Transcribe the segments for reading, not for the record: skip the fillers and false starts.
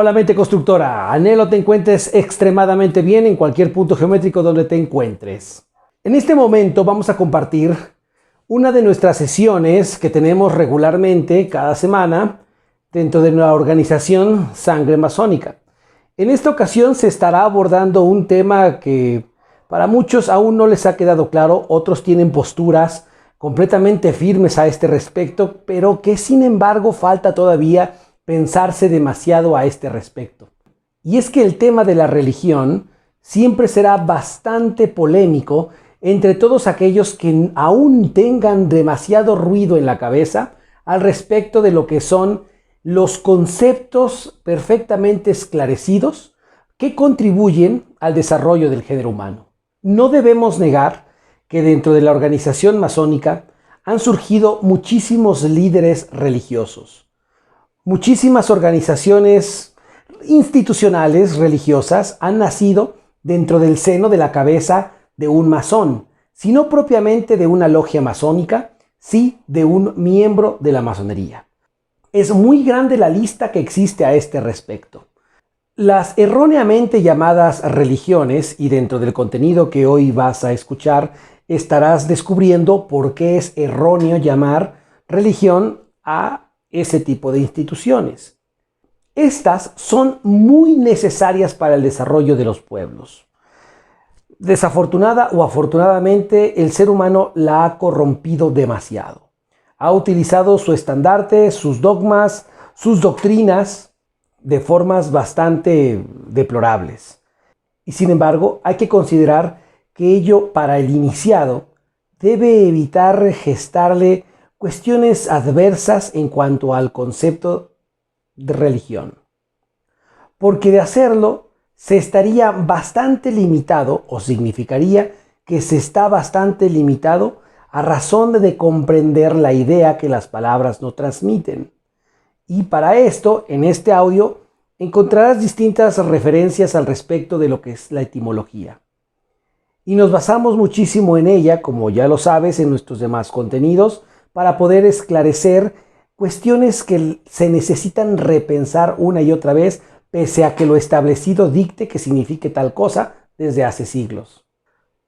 Hola mente constructora, anhelo te encuentres extremadamente bien en cualquier punto geométrico donde te encuentres. En este momento vamos a compartir una de nuestras sesiones que tenemos regularmente cada semana dentro de la organización Sangre Masónica. En esta ocasión se estará abordando un tema que para muchos aún no les ha quedado claro, otros tienen posturas completamente firmes a este respecto, pero que sin embargo falta todavía pensarse demasiado a este respecto. Y es que el tema de la religión siempre será bastante polémico entre todos aquellos que aún tengan demasiado ruido en la cabeza al respecto de lo que son los conceptos perfectamente esclarecidos que contribuyen al desarrollo del género humano. No debemos negar que dentro de la organización masónica han surgido muchísimos líderes religiosos. Muchísimas organizaciones institucionales religiosas han nacido dentro del seno de la cabeza de un masón, si no propiamente de una logia masónica, sí de un miembro de la masonería. Es muy grande la lista que existe a este respecto. Las erróneamente llamadas religiones, y dentro del contenido que hoy vas a escuchar, estarás descubriendo por qué es erróneo llamar religión a ese tipo de instituciones. Estas son muy necesarias para el desarrollo de los pueblos. Desafortunada o afortunadamente, el ser humano la ha corrompido demasiado. Ha utilizado su estandarte, sus dogmas, sus doctrinas de formas bastante deplorables. Y sin embargo, hay que considerar que ello para el iniciado debe evitar gestarle cuestiones adversas en cuanto al concepto de religión. Porque de hacerlo, se estaría bastante limitado, o significaría que se está bastante limitado a razón de comprender la idea que las palabras no transmiten. Y para esto, en este audio, encontrarás distintas referencias al respecto de lo que es la etimología. Y nos basamos muchísimo en ella, como ya lo sabes, en nuestros demás contenidos, para poder esclarecer cuestiones que se necesitan repensar una y otra vez, pese a que lo establecido dicte que signifique tal cosa desde hace siglos.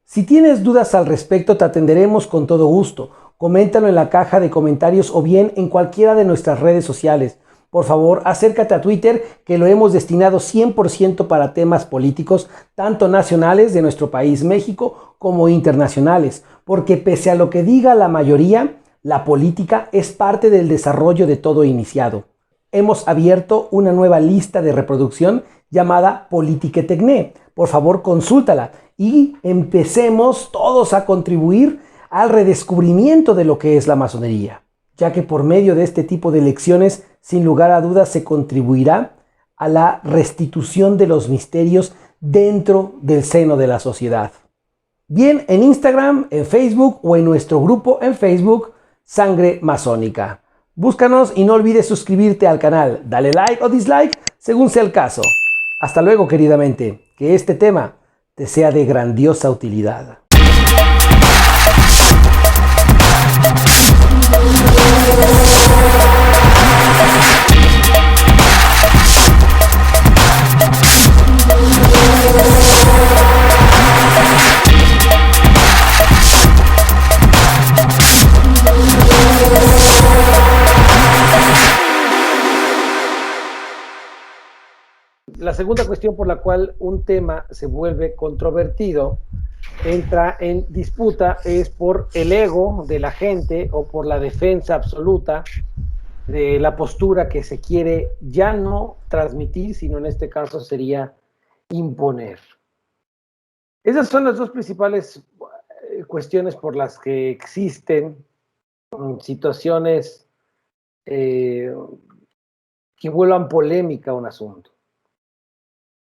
Si tienes dudas al respecto, te atenderemos con todo gusto. Coméntalo en la caja de comentarios o bien en cualquiera de nuestras redes sociales. Por favor, acércate a Twitter, que lo hemos destinado 100% para temas políticos, tanto nacionales de nuestro país México como internacionales, porque pese a lo que diga la mayoría, la política es parte del desarrollo de todo iniciado. Hemos abierto una nueva lista de reproducción llamada Politiquetecné. Por favor, consúltala y empecemos todos a contribuir al redescubrimiento de lo que es la masonería, ya que por medio de este tipo de lecciones, sin lugar a dudas, se contribuirá a la restitución de los misterios dentro del seno de la sociedad. Bien en Instagram, en Facebook o en nuestro grupo en Facebook, Sangre Masónica. Búscanos y no olvides suscribirte al canal, dale like o dislike según sea el caso. Hasta luego, queridamente, que este tema te sea de grandiosa utilidad. La segunda cuestión por la cual un tema se vuelve controvertido, entra en disputa, es por el ego de la gente o por la defensa absoluta de la postura que se quiere ya no transmitir, sino en este caso sería imponer. Esas son las dos principales cuestiones por las que existen situaciones que vuelvan polémica un asunto.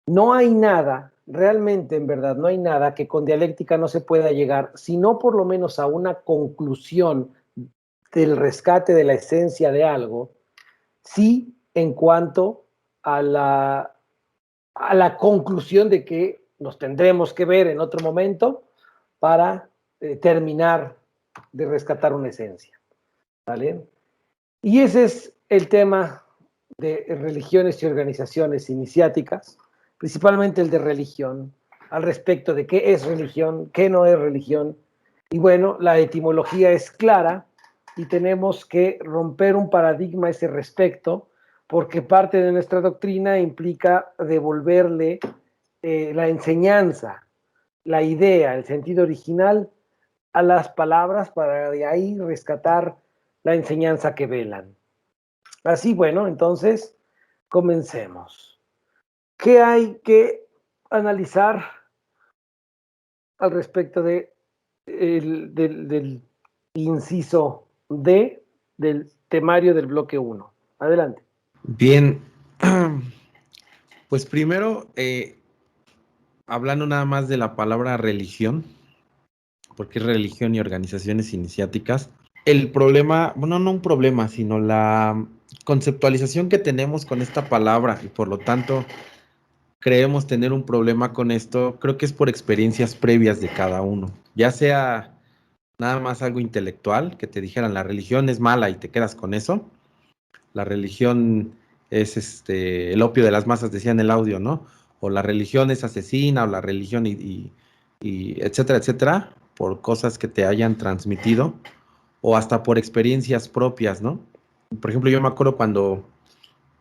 No hay nada, realmente en verdad, no hay nada que con dialéctica no se pueda llegar, sino por lo menos a una conclusión del rescate de la esencia de algo, sí en cuanto a la conclusión de que nos tendremos que ver en otro momento para terminar de rescatar una esencia, ¿vale? Y ese es el tema de religiones y organizaciones iniciáticas, principalmente el de religión, al respecto de qué es religión, qué no es religión. Y bueno, la etimología es clara y tenemos que romper un paradigma a ese respecto, porque parte de nuestra doctrina implica devolverle la enseñanza, la idea, el sentido original a las palabras para de ahí rescatar la enseñanza que velan. Así, bueno, entonces comencemos. ¿Qué hay que analizar al respecto del inciso D del temario del bloque 1? Adelante. Bien, pues primero, hablando nada más de la palabra religión, porque es religión y organizaciones iniciáticas, el problema, bueno, no un problema, sino la conceptualización que tenemos con esta palabra y por lo tanto creemos tener un problema con esto, creo que es por experiencias previas de cada uno, ya sea nada más algo intelectual, que te dijeran la religión es mala y te quedas con eso, la religión es el opio de las masas, decía en el audio, ¿no? O la religión es asesina, o la religión y etcétera, etcétera, por cosas que te hayan transmitido, o hasta por experiencias propias, ¿no? Por ejemplo, yo me acuerdo cuando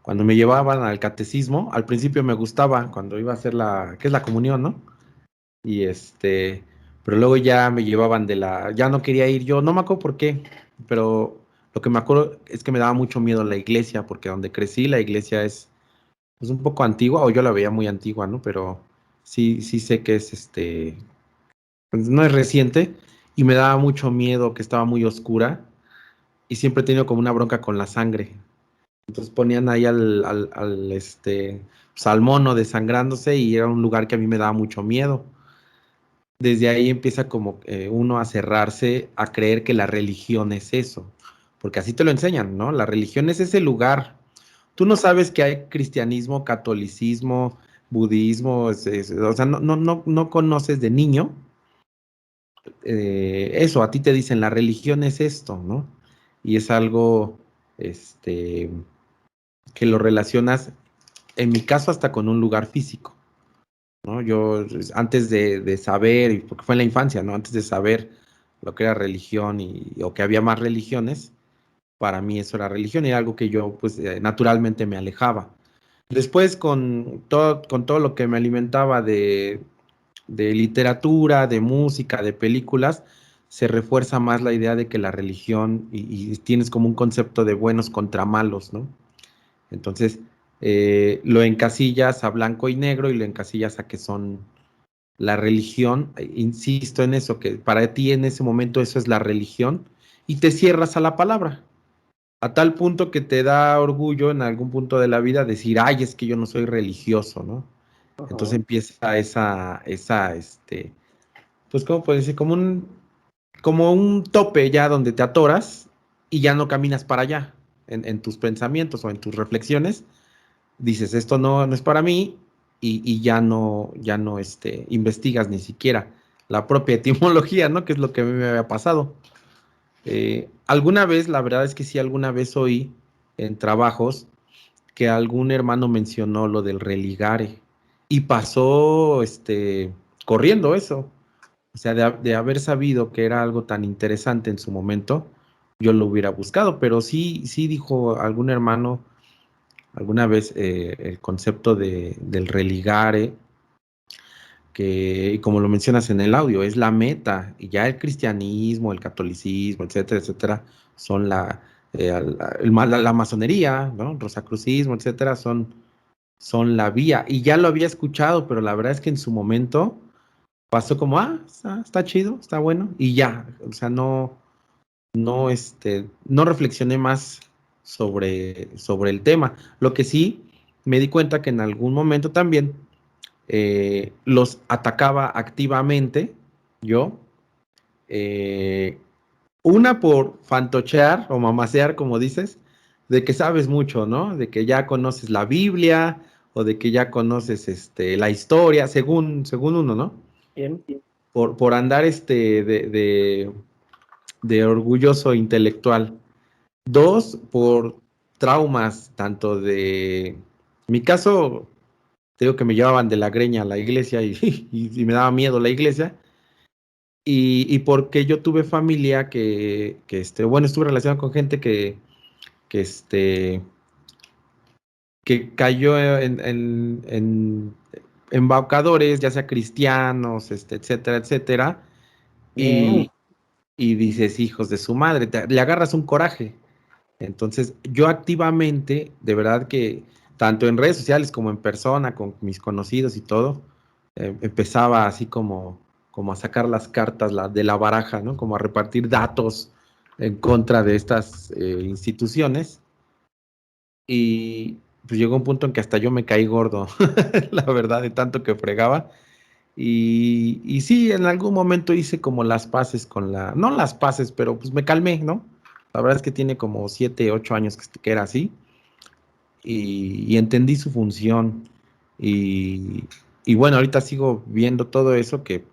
me llevaban al catecismo, al principio me gustaba, cuando iba a hacer ¿qué es la comunión, no? Y pero luego ya me llevaban ya no quería ir yo, no me acuerdo por qué, pero lo que me acuerdo es que me daba mucho miedo la iglesia, porque donde crecí la iglesia es un poco antigua, o yo la veía muy antigua, ¿no? Pero sí sé que es pues no es reciente, y me daba mucho miedo que estaba muy oscura, y siempre he tenido como una bronca con la sangre. Entonces ponían ahí pues, al mono desangrándose, y era un lugar que a mí me daba mucho miedo. Desde ahí empieza como uno a cerrarse, a creer que la religión es eso, porque así te lo enseñan, ¿no? La religión es ese lugar. Tú no sabes que hay cristianismo, catolicismo, budismo, o sea, no conoces de niño eso, a ti te dicen la religión es esto, ¿no? Y es algo que lo relacionas, en mi caso, hasta con un lugar físico. ¿No? Yo antes de saber, porque fue en la infancia, ¿no? Antes de saber lo que era religión o que había más religiones, para mí eso era religión y era algo que yo pues naturalmente me alejaba. Después con todo lo que me alimentaba de literatura, de música, de películas, se refuerza más la idea de que la religión y tienes como un concepto de buenos contra malos, ¿no? Entonces, lo encasillas a blanco y negro y lo encasillas a que son la religión, insisto en eso, que para ti en ese momento eso es la religión, y te cierras a la palabra, a tal punto que te da orgullo en algún punto de la vida decir, ay, es que yo no soy religioso, ¿no? Entonces empieza pues, ¿cómo puedes decir? Como un tope ya donde te atoras y ya no caminas para allá en tus pensamientos o en tus reflexiones, dices, esto no es para mí, y ya no investigas ni siquiera la propia etimología, ¿no? Que es lo que a mí me había pasado. Alguna vez, la verdad es que sí, alguna vez oí en trabajos que algún hermano mencionó lo del religare y pasó corriendo eso. O sea, de haber sabido que era algo tan interesante en su momento, yo lo hubiera buscado, pero sí dijo algún hermano alguna vez el concepto del religare, que como lo mencionas en el audio, es la meta, y ya el cristianismo, el catolicismo, etcétera, etcétera, son la masonería, ¿no? Rosacrucismo, etcétera, son la vía. Y ya lo había escuchado, pero la verdad es que en su momento pasó como, está chido, está bueno, y ya, o sea, no reflexioné más sobre el tema. Lo que sí me di cuenta que en algún momento también los atacaba activamente yo, eh, una por fantochear o mamasear, como dices, de que sabes mucho, ¿no? De que ya conoces la Biblia o de que ya conoces la historia, según uno, ¿no? Bien. Por andar de orgulloso intelectual. Dos, por traumas, tanto de... mi caso, te digo que me llevaban de la greña a la iglesia y me daba miedo la iglesia. Y porque yo tuve familia bueno, estuve relacionado con gente que, este, que cayó en embaucadores, ya sea cristianos, etcétera, etcétera, Bien. y dices, hijos de su madre, le agarras un coraje. Entonces, yo activamente, de verdad que tanto en redes sociales como en persona, con mis conocidos y todo, empezaba así como a sacar las cartas de la baraja, ¿no? Como a repartir datos en contra de estas instituciones. Y pues llegó un punto en que hasta yo me caí gordo, la verdad, de tanto que fregaba. Y sí, en algún momento hice como las paces no las paces, pero pues me calmé, ¿no? La verdad es que tiene como 7, 8 años que era así y entendí su función. Y, y bueno, ahorita sigo viendo todo eso que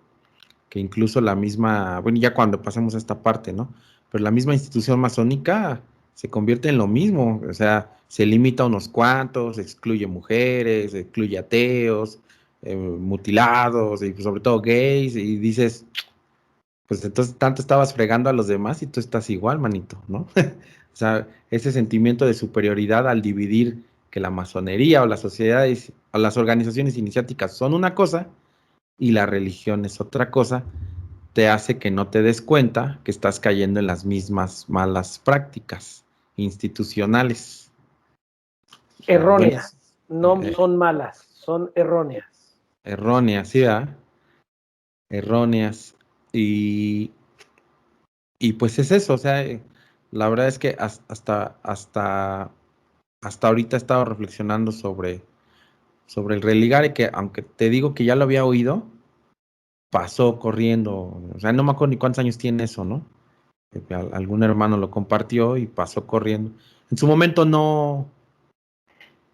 incluso la misma, bueno, ya cuando pasamos a esta parte, ¿no? Pero la misma institución masónica se convierte en lo mismo, o sea, se limita a unos cuantos, excluye mujeres, excluye ateos, mutilados y pues, sobre todo gays, y dices, pues entonces tanto estabas fregando a los demás y tú estás igual, manito, ¿no? O sea, ese sentimiento de superioridad al dividir que la masonería o las sociedades o las organizaciones iniciáticas son una cosa y la religión es otra cosa, te hace que no te des cuenta que estás cayendo en las mismas malas prácticas institucionales. O sea, bueno, Erróneas. No eh, son malas, son erróneas. erróneas, ¿sí? ¿Verdad? Erróneas. Y, y pues es eso, o sea, la verdad es que hasta ahorita he estado reflexionando sobre el religare, que aunque te digo que ya lo había oído, pasó corriendo, o sea, no me acuerdo ni cuántos años tiene eso, ¿no? Algún hermano lo compartió y pasó corriendo. En su momento no,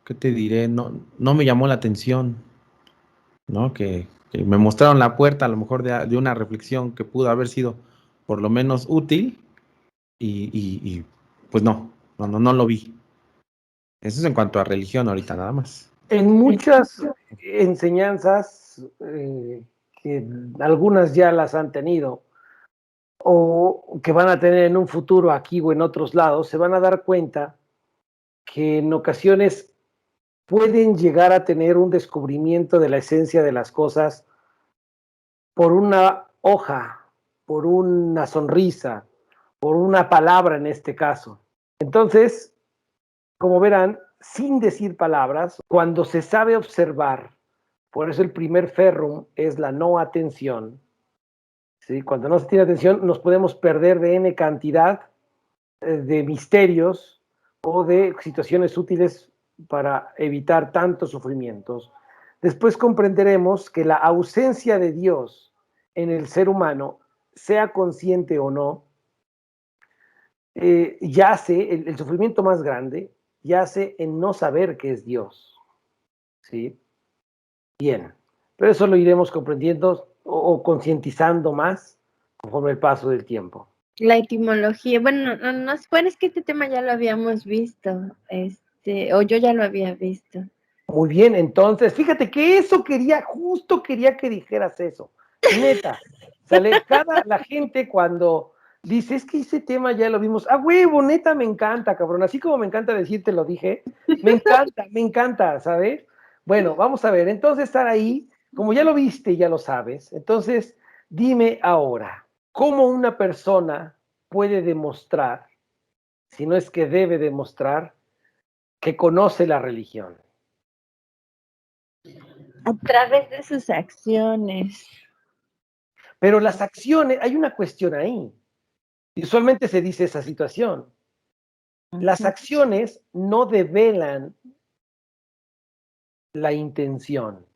¿qué te diré? No me llamó la atención, ¿no? Que me mostraron la puerta a lo mejor de una reflexión que pudo haber sido por lo menos útil y pues no lo vi. Eso es en cuanto a religión ahorita nada más. En muchas enseñanzas, que algunas ya las han tenido, o que van a tener en un futuro aquí o en otros lados, se van a dar cuenta que en ocasiones pueden llegar a tener un descubrimiento de la esencia de las cosas por una hoja, por una sonrisa, por una palabra en este caso. Entonces, como verán, sin decir palabras, cuando se sabe observar, por eso el primer ferrum es la no atención, ¿sí? Cuando no se tiene atención nos podemos perder de n cantidad de misterios o de situaciones útiles para evitar tantos sufrimientos. Después comprenderemos que la ausencia de Dios en el ser humano, sea consciente o no, yace, el sufrimiento más grande yace en no saber qué es Dios. ¿Sí? Bien, pero eso lo iremos comprendiendo o concientizando más conforme el paso del tiempo. La etimología, bueno, bueno, es que este tema ya lo habíamos visto, o yo ya lo había visto. Muy bien, entonces, fíjate que eso justo quería que dijeras eso. Neta, sale la gente cuando dice, es que ese tema ya lo vimos. Ah, huevo, neta, me encanta, cabrón. Así como me encanta decirte lo dije, me encanta, ¿sabes? Bueno, vamos a ver, entonces estar ahí, como ya lo viste y ya lo sabes, entonces dime ahora, ¿cómo una persona puede demostrar, si no es que debe demostrar, que conoce la religión? A través de sus acciones. Pero las acciones, hay una cuestión ahí. Y usualmente se dice esa situación. Las acciones no develan la intención.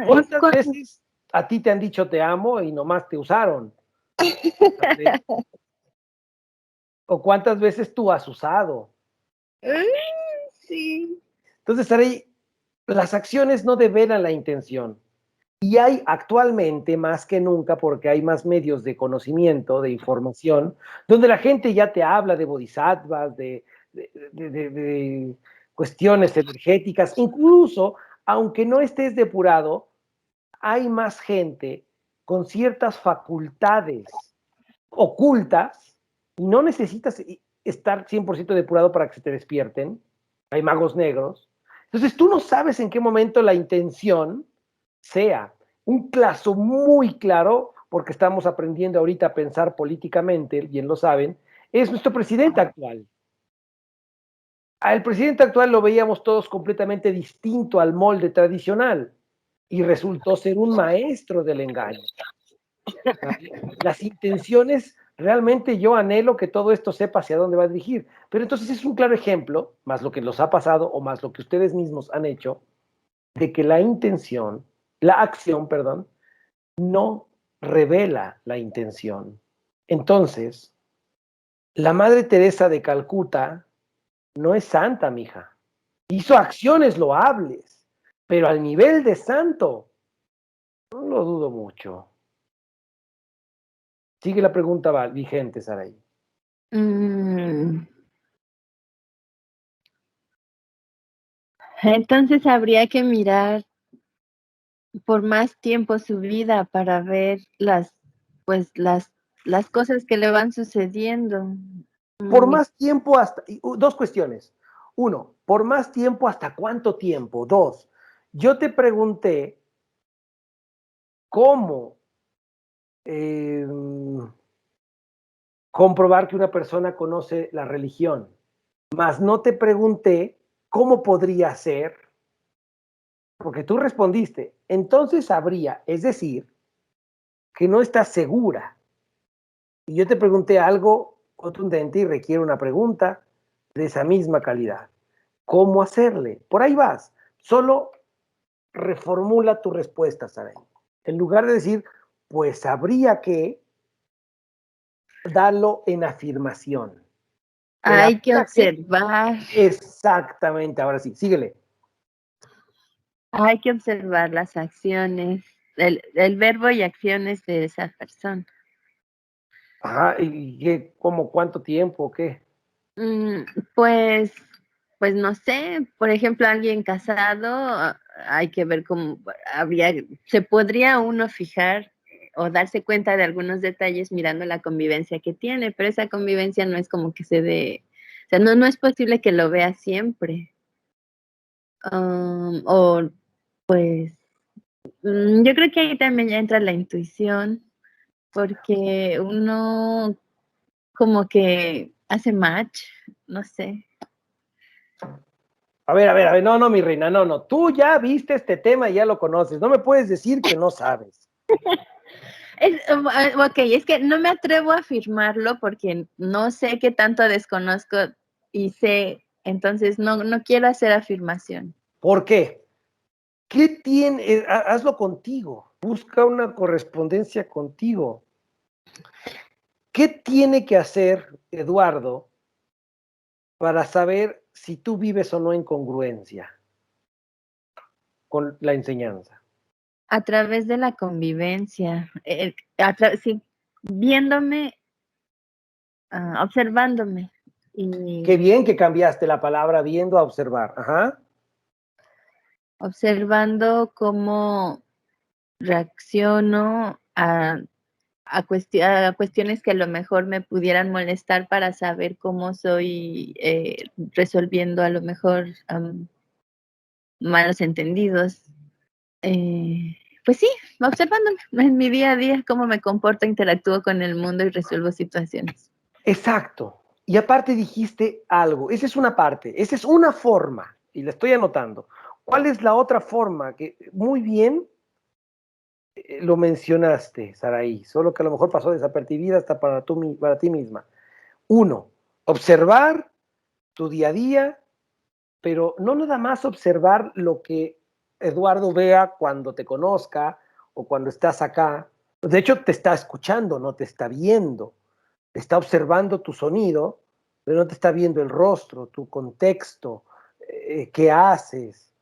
¿Cuántas veces a ti te han dicho te amo y nomás te usaron? ¿O cuántas veces tú has usado? Sí. Entonces, ahí, las acciones no develan la intención. Y hay actualmente más que nunca, porque hay más medios de conocimiento, de información, donde la gente ya te habla de bodhisattvas, de de cuestiones energéticas, incluso aunque no estés depurado, hay más gente con ciertas facultades ocultas y no necesitas estar 100% depurado para que se te despierten. Hay magos negros. Entonces tú no sabes en qué momento la intención sea. Un caso muy claro, porque estamos aprendiendo ahorita a pensar políticamente, bien lo saben, es nuestro presidente actual. Al presidente actual lo veíamos todos completamente distinto al molde tradicional y resultó ser un maestro del engaño. Las intenciones, realmente yo anhelo que todo esto sepa hacia dónde va a dirigir, pero entonces es un claro ejemplo, más lo que nos ha pasado o más lo que ustedes mismos han hecho, de que la acción, perdón, no revela la intención. Entonces, la Madre Teresa de Calcuta no es santa, mija. Hizo acciones loables, pero al nivel de santo, no lo dudo mucho. Sigue la pregunta vigente, Saray. Mm, Entonces habría que mirar por más tiempo su vida para ver pues las cosas que le van sucediendo. Por Mm, más tiempo hasta, dos cuestiones. Uno, por más tiempo hasta cuánto tiempo. Dos, yo te pregunté cómo eh, comprobar que una persona conoce la religión, mas no te pregunté cómo podría ser, porque tú respondiste, entonces habría, es decir, que no estás segura. Y yo te pregunté algo contundente y requiere una pregunta de esa misma calidad. ¿Cómo hacerle? Por ahí vas. Solo reformula tu respuesta, Saray. En lugar de decir, pues habría que darlo en afirmación. El Hay que habría que, observar, exactamente, ahora sí, síguele. hay que observar las acciones, el verbo y acciones de esa persona. Ajá, ¿y qué, cómo, cuánto tiempo, o qué? Mm, Pues, pues no sé, por ejemplo, alguien casado, hay que ver cómo se podría uno fijar o darse cuenta de algunos detalles mirando la convivencia que tiene, pero esa convivencia no es como que se dé, o sea, no es posible que lo vea siempre. O pues, yo creo que ahí también ya entra la intuición, porque uno como que hace match, no sé. A ver, no, no, mi reina, no, no. Tú ya viste este tema y ya lo conoces. No me puedes decir que no sabes. Ok, es que no me atrevo a afirmarlo porque no sé qué tanto desconozco y sé, entonces no quiero hacer afirmación. ¿Por qué? ¿Qué tiene? Hazlo contigo. Busca una correspondencia contigo. ¿Qué tiene que hacer Eduardo para saber si tú vives o no en congruencia con la enseñanza? A través de la convivencia, sí, viéndome, observándome Qué y bien que cambiaste la palabra viendo a observar. Ajá. observando cómo reacciono a cuestiones que a lo mejor me pudieran molestar para saber cómo soy resolviendo a lo mejor malos entendidos. Pues sí, observándome en mi día a día, cómo me comporto, interactúo con el mundo y resuelvo situaciones. Exacto. Y aparte dijiste algo. Esa es una parte, esa es una forma, y la estoy anotando. ¿Cuál es la otra forma? Que muy bien lo mencionaste, Saraí, solo que a lo mejor pasó desapercibida hasta para ti misma. Uno, observar tu día a día, pero no nada más observar lo que Eduardo vea cuando te conozca o cuando estás acá. De hecho, te está escuchando, no te está viendo. Está observando tu sonido, pero no te está viendo el rostro, tu contexto, qué haces.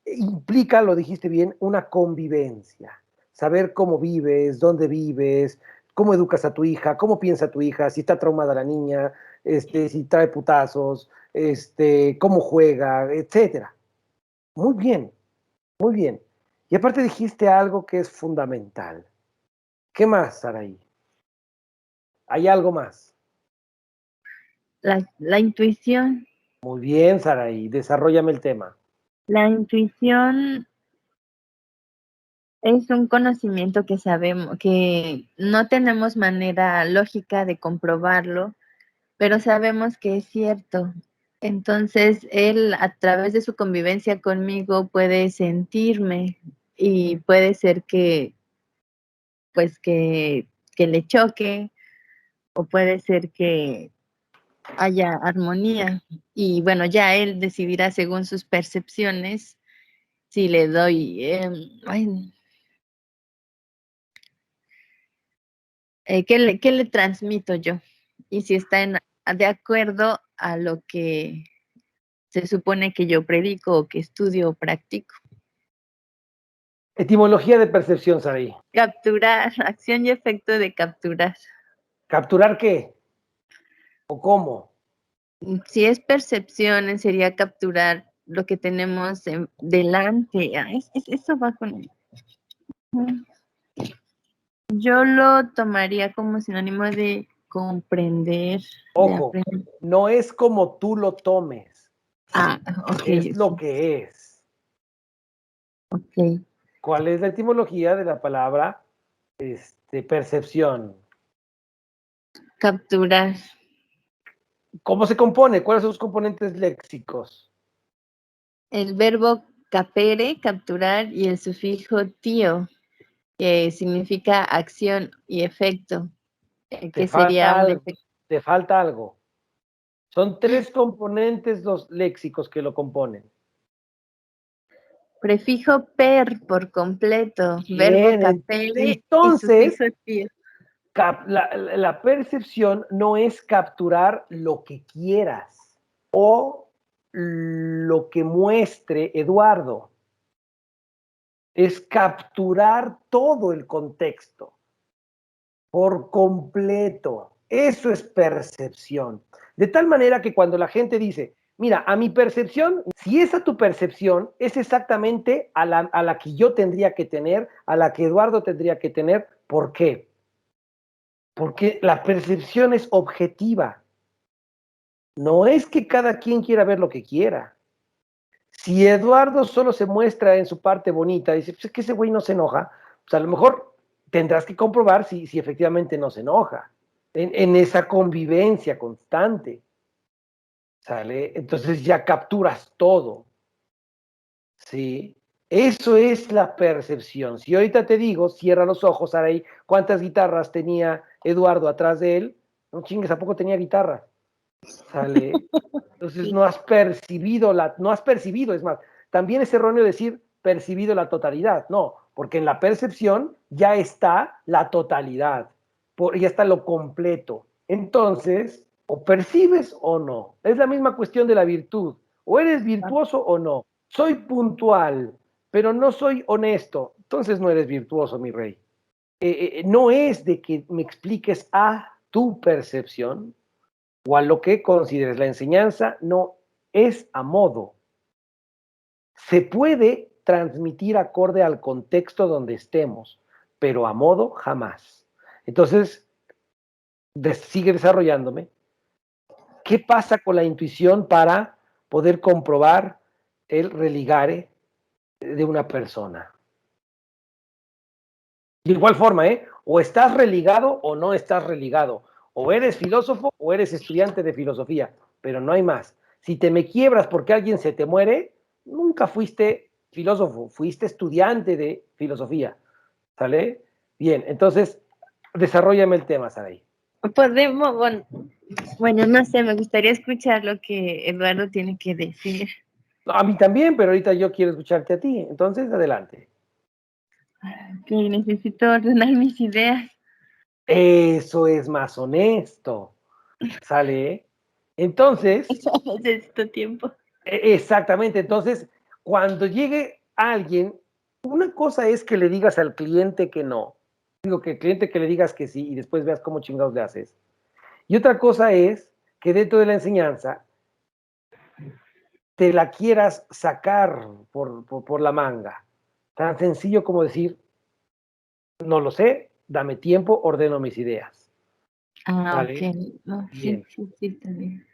Implica, lo dijiste bien, una convivencia. Saber cómo vives, dónde vives, cómo educas a tu hija, cómo piensa tu hija, si está traumada la niña, si trae putazos, cómo juega, etcétera. Muy bien, muy bien. Y aparte dijiste algo que es fundamental. ¿Qué más, Saraí? ¿Hay algo más? La intuición. Muy bien, Saraí, desarróllame el tema. La intuición es un conocimiento que sabemos, que no tenemos manera lógica de comprobarlo, pero sabemos que es cierto. Entonces, él a través de su convivencia conmigo puede sentirme y puede ser que, pues, que le choque o puede ser que haya armonía. Y bueno, ya él decidirá según sus percepciones si le doy, qué le transmito yo y si está de acuerdo a lo que se supone que yo predico o que estudio o practico. Etimología de percepción, Saraí. Capturar, acción y efecto de capturar. ¿Capturar qué? ¿O cómo? Si es percepción, sería capturar lo que tenemos delante. Eso va con él. Yo lo tomaría como sinónimo de comprender, de Ojo, aprender. no es como tú lo tomes, Ok, es lo que es. ok. ¿Cuál es la etimología de la palabra percepción? Capturar. ¿Cómo se compone? ¿Cuáles son sus componentes léxicos? El verbo capere, capturar, y el sufijo tío, que significa acción y efecto, Te que sería falta un algo, efecto. te falta algo. Son 3 componentes los léxicos que lo componen. Prefijo per por completo, verbo Bien, capere y entonces sufijo tío. la percepción no es capturar lo que quieras o lo que muestre Eduardo, es capturar todo el contexto por completo. Eso es percepción. De tal manera que cuando la gente dice, mira, a mi percepción, si esa tu percepción es exactamente a la que yo tendría que tener, a la que Eduardo tendría que tener, ¿por qué? Porque la percepción es objetiva. No es que cada quien quiera ver lo que quiera. Si Eduardo solo se muestra en su parte bonita, dice, pues es que ese güey no se enoja, pues a lo mejor tendrás que comprobar si efectivamente no se enoja, en esa convivencia constante, ¿sale? Entonces ya capturas todo, ¿sí? Eso es la percepción. Si ahorita te digo, cierra los ojos, Araí, ¿cuántas guitarras tenía Eduardo atrás de él? No chingues, ¿a poco tenía guitarras? ¿Sale? Entonces no has percibido no has percibido, es más, también es erróneo decir percibido la totalidad, no, porque en la percepción ya está la totalidad, ya está lo completo. Entonces, o percibes o no. Es la misma cuestión de la virtud. O eres virtuoso o no. Soy puntual, pero no soy honesto. Entonces no eres virtuoso, mi rey. No es de que me expliques a tu percepción, o a lo que consideres. La enseñanza no es a modo. Se puede transmitir acorde al contexto donde estemos, pero a modo jamás. Entonces, sigue desarrollándome. ¿Qué pasa con la intuición para poder comprobar el religare de una persona? De igual forma, o estás religado o no estás religado. O eres filósofo o eres estudiante de filosofía, pero no hay más. Si te me quiebras porque alguien se te muere, nunca fuiste filósofo, fuiste estudiante de filosofía. ¿Sale? Bien, entonces, desarrollame el tema, Saray. Podemos, bueno, no sé, me gustaría escuchar lo que Eduardo tiene que decir. No, a mí también, pero ahorita yo quiero escucharte a ti. Entonces, adelante. Que necesito ordenar mis ideas. Eso es más honesto. ¿Sale? Entonces, Necesito tiempo. exactamente. Entonces, cuando llegue alguien, una cosa es que le digas al cliente que no, Digo, que el cliente que le digas que sí y después veas cómo chingados le haces. Y otra cosa es que dentro de la enseñanza te la quieras sacar por la manga. Tan sencillo como decir, no lo sé, dame tiempo, ordeno mis ideas. Ah, ¿Vale? ok. Oh, sí, Bien. sí, sí, también.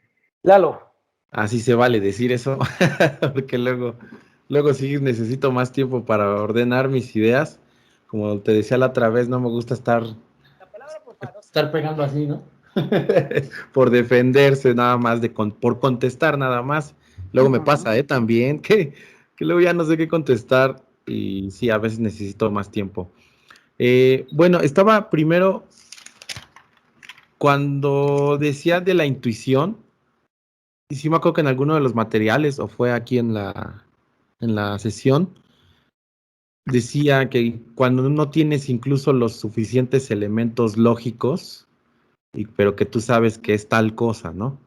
Lalo, Así se vale decir eso, porque luego sí necesito más tiempo para ordenar mis ideas. Como te decía la otra vez, no me gusta estar pegando así, ¿no? Por defenderse nada más, por contestar nada más. Luego me pasa, también, que luego ya no sé qué contestar y sí, a veces necesito más tiempo. Bueno, estaba primero cuando decía de la intuición, y sí me acuerdo que en alguno de los materiales, o fue aquí en la sesión, decía que cuando no tienes incluso los suficientes elementos lógicos, pero que tú sabes que es tal cosa, ¿no?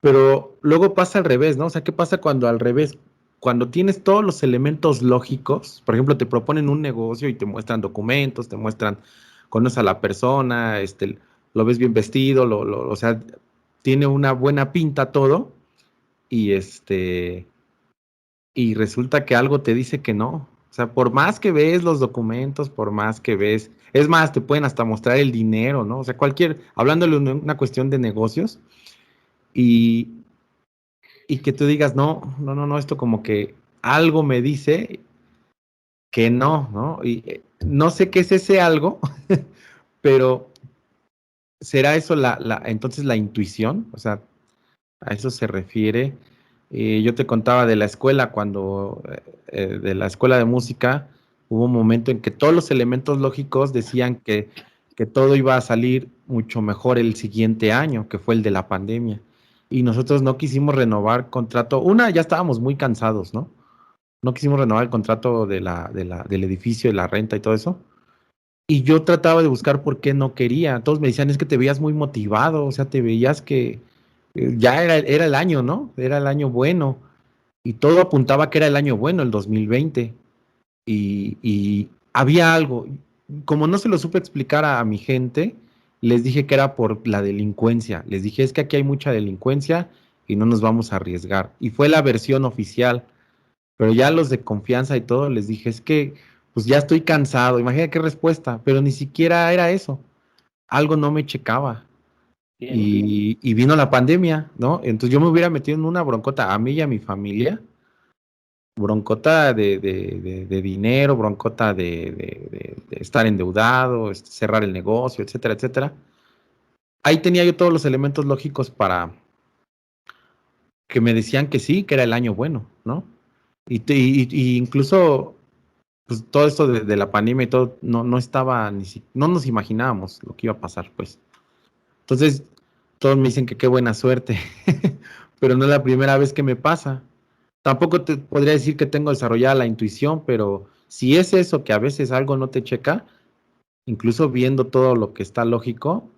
Pero luego pasa al revés, ¿no? O sea, ¿qué pasa cuando al revés? Cuando tienes todos los elementos lógicos, por ejemplo, te proponen un negocio y te muestran documentos, te muestran, conoces a la persona, lo ves bien vestido, o sea, tiene una buena pinta todo, y y resulta que algo te dice que no. O sea, por más que ves los documentos, por más que ves, es más, te pueden hasta mostrar el dinero, ¿no? O sea, hablándole una cuestión de negocios, y, y que tú digas, no, esto como que algo me dice que no, y no sé qué es ese algo, pero ¿será eso entonces la intuición? O sea, a eso se refiere. Yo te contaba de la escuela, de la escuela de música, hubo un momento en que todos los elementos lógicos decían que todo iba a salir mucho mejor el siguiente año, que fue el de la pandemia. Y nosotros no quisimos renovar contrato. Ya estábamos muy cansados, ¿no? No quisimos renovar el contrato del edificio, de la renta y todo eso. Y yo trataba de buscar por qué no quería. Todos me decían, es que te veías muy motivado, o sea, te veías que ya era el año, ¿no? Era el año bueno. Y todo apuntaba que era el año bueno, el 2020. Y había algo. Como no se lo supe explicar a mi gente, les dije que era por la delincuencia. Les dije, es que aquí hay mucha delincuencia y no nos vamos a arriesgar. Y fue la versión oficial. Pero ya los de confianza y todo, les dije, es que pues ya estoy cansado. Imagina qué respuesta, pero ni siquiera era eso. Algo no me checaba. bien. Y vino la pandemia, ¿no? Entonces yo me hubiera metido en una broncota a mí y a mi familia, broncota de dinero, broncota de estar endeudado, cerrar el negocio, etcétera, etcétera. Ahí tenía yo todos los elementos lógicos para que me decían que sí, que era el año bueno, ¿no? Y incluso pues todo esto de la pandemia y todo, no estaba, no nos imaginábamos lo que iba a pasar, pues. Entonces, todos me dicen que qué buena suerte, pero no es la primera vez que me pasa. Tampoco te podría decir que tengo desarrollada la intuición, pero si es eso, que a veces algo no te checa, incluso viendo todo lo que está lógico,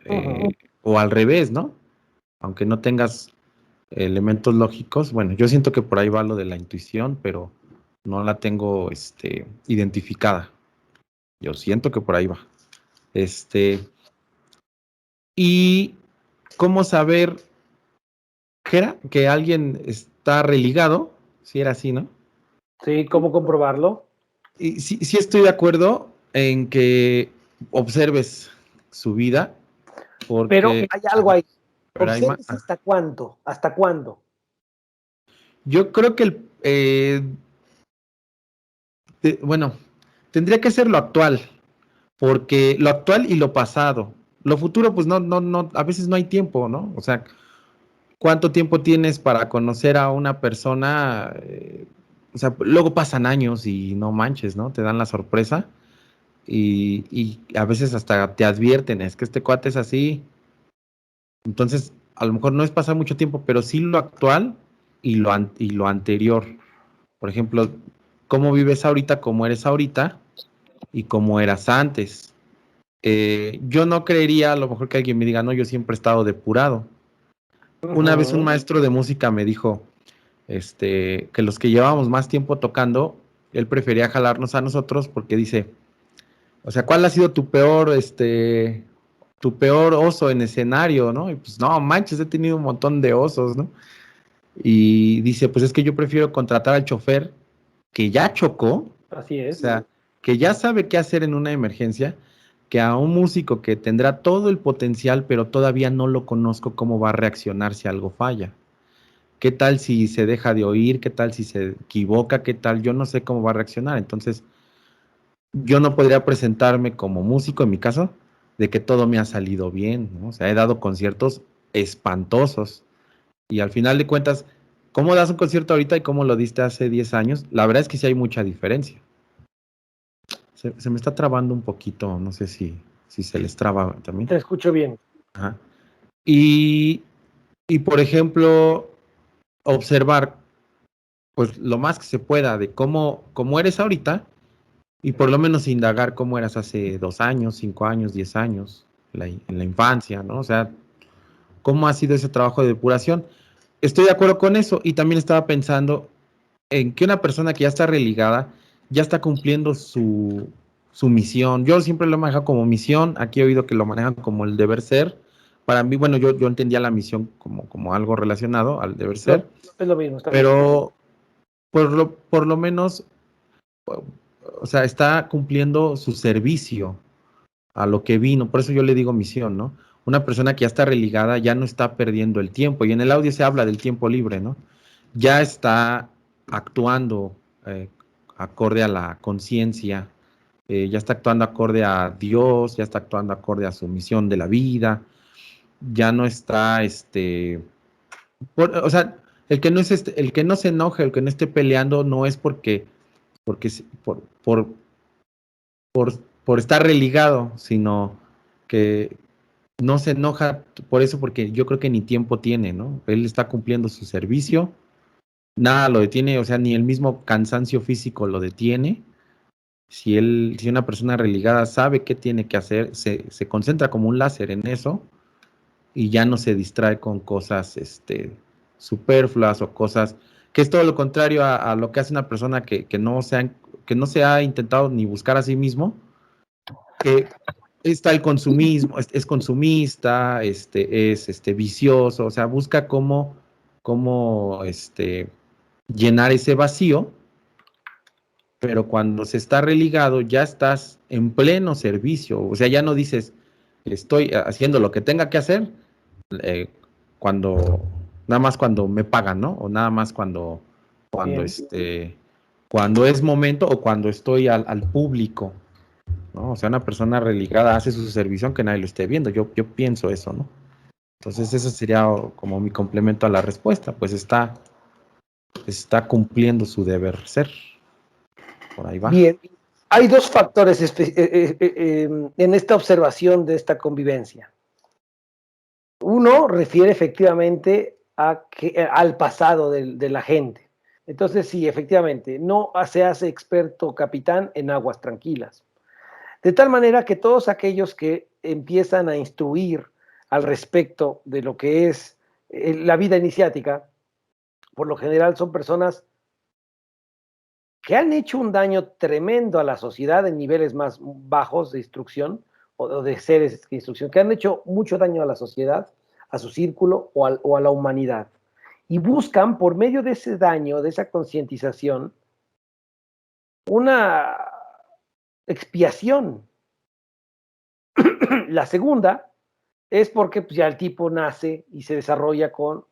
o al revés, ¿no? Aunque no tengas elementos lógicos, bueno, yo siento que por ahí va lo de la intuición, pero no la tengo identificada. Yo siento que por ahí va. Y cómo saber qué era, que alguien está religado, si era así, ¿no? Sí, ¿cómo comprobarlo? Y sí estoy de acuerdo en que observes su vida, Pero porque hay algo ahí. pero hay Observes hasta cuánto, hasta cuándo. yo creo que bueno, tendría que ser lo actual, porque lo actual y lo pasado. Lo futuro, pues no, a veces no hay tiempo, ¿no? O sea, ¿cuánto tiempo tienes para conocer a una persona? O sea, luego pasan años y no manches, ¿no? Te dan la sorpresa y a veces hasta te advierten, es que este cuate es así. Entonces, a lo mejor no es pasar mucho tiempo, pero sí lo actual y lo anterior. Por ejemplo, cómo vives ahorita, cómo eres ahorita y cómo eras antes. Yo no creería, a lo mejor que alguien me diga, no, yo siempre he estado depurado. Una vez un maestro de música me dijo, que los que llevábamos más tiempo tocando, él prefería jalarnos a nosotros porque dice, O sea, ¿cuál ha sido tu peor oso en escenario, ¿no? Y pues no, manches, he tenido un montón de osos, ¿no? Y dice, pues es que yo prefiero contratar al chofer que ya chocó, Así o es. sea, que ya sabe qué hacer en una emergencia, que a un músico que tendrá todo el potencial, pero todavía no lo conozco cómo va a reaccionar si algo falla. ¿Qué tal si se deja de oír? ¿Qué tal si se equivoca? ¿Qué tal? Yo no sé cómo va a reaccionar. Entonces, yo no podría presentarme como músico, en mi caso, de que todo me ha salido bien, ¿no? O sea, he dado conciertos espantosos y al final de cuentas, ¿cómo das un concierto ahorita y cómo lo diste hace 10 años? La verdad es que sí hay mucha diferencia. Se me está trabando un poquito, no sé si se les traba también. Te escucho bien. Ajá. Y, y, por ejemplo, observar pues lo más que se pueda de cómo eres ahorita y por lo menos indagar cómo eras hace 2 años, 5 años, 10 años, en la infancia, ¿no? O sea, cómo ha sido ese trabajo de depuración. Estoy de acuerdo con eso y también estaba pensando en que una persona que ya está religada ya está cumpliendo su misión. Yo siempre lo he manejado como misión, aquí he oído que lo manejan como el deber ser. Para mí, bueno, yo entendía la misión como algo relacionado al deber ser, Es lo mismo, está bien. pero por lo menos, o sea, está cumpliendo su servicio a lo que vino, por eso yo le digo misión, ¿no? Una persona que ya está religada ya no está perdiendo el tiempo, y en el audio se habla del tiempo libre, ¿no? Ya está actuando acorde a la conciencia, ya está actuando acorde a Dios, ya está actuando acorde a su misión de la vida, ya no está, o sea, el que no es el que no se enoje, el que no esté peleando, no es porque por, por estar religado, sino que no se enoja por eso, porque yo creo que ni tiempo tiene, ¿no? Él está cumpliendo su servicio, nada lo detiene, o sea, ni el mismo cansancio físico lo detiene. Si una persona religada sabe qué tiene que hacer, se concentra como un láser en eso y ya no se distrae con cosas superfluas o cosas que es todo lo contrario a lo que hace una persona que no se ha intentado ni buscar a sí mismo, que está el consumismo, es consumista, es vicioso, o sea, busca cómo llenar ese vacío, pero cuando se está religado ya estás en pleno servicio, o sea, ya no dices, estoy haciendo lo que tenga que hacer, eh, cuando, nada más cuando me pagan, ¿no? O nada más cuando, Bien. cuando es momento o cuando estoy al público, ¿no? O sea, una persona religada hace su servicio aunque nadie lo esté viendo. Yo pienso eso, ¿no? Entonces, eso sería como mi complemento a la respuesta, pues está cumpliendo su deber ser. Por ahí va. Bien. Hay dos factores en esta observación de esta convivencia. Uno refiere efectivamente al pasado de la gente. Entonces, sí, efectivamente, no se hace experto capitán en aguas tranquilas. De tal manera que todos aquellos que empiezan a instruir al respecto de lo que es la vida iniciática, por lo general son personas que han hecho un daño tremendo a la sociedad en niveles más bajos de instrucción o de seres de instrucción, que han hecho mucho daño a la sociedad, a su círculo o a la humanidad. Y buscan, por medio de ese daño, de esa concientización, una expiación. La segunda es porque pues, ya el tipo nace y se desarrolla con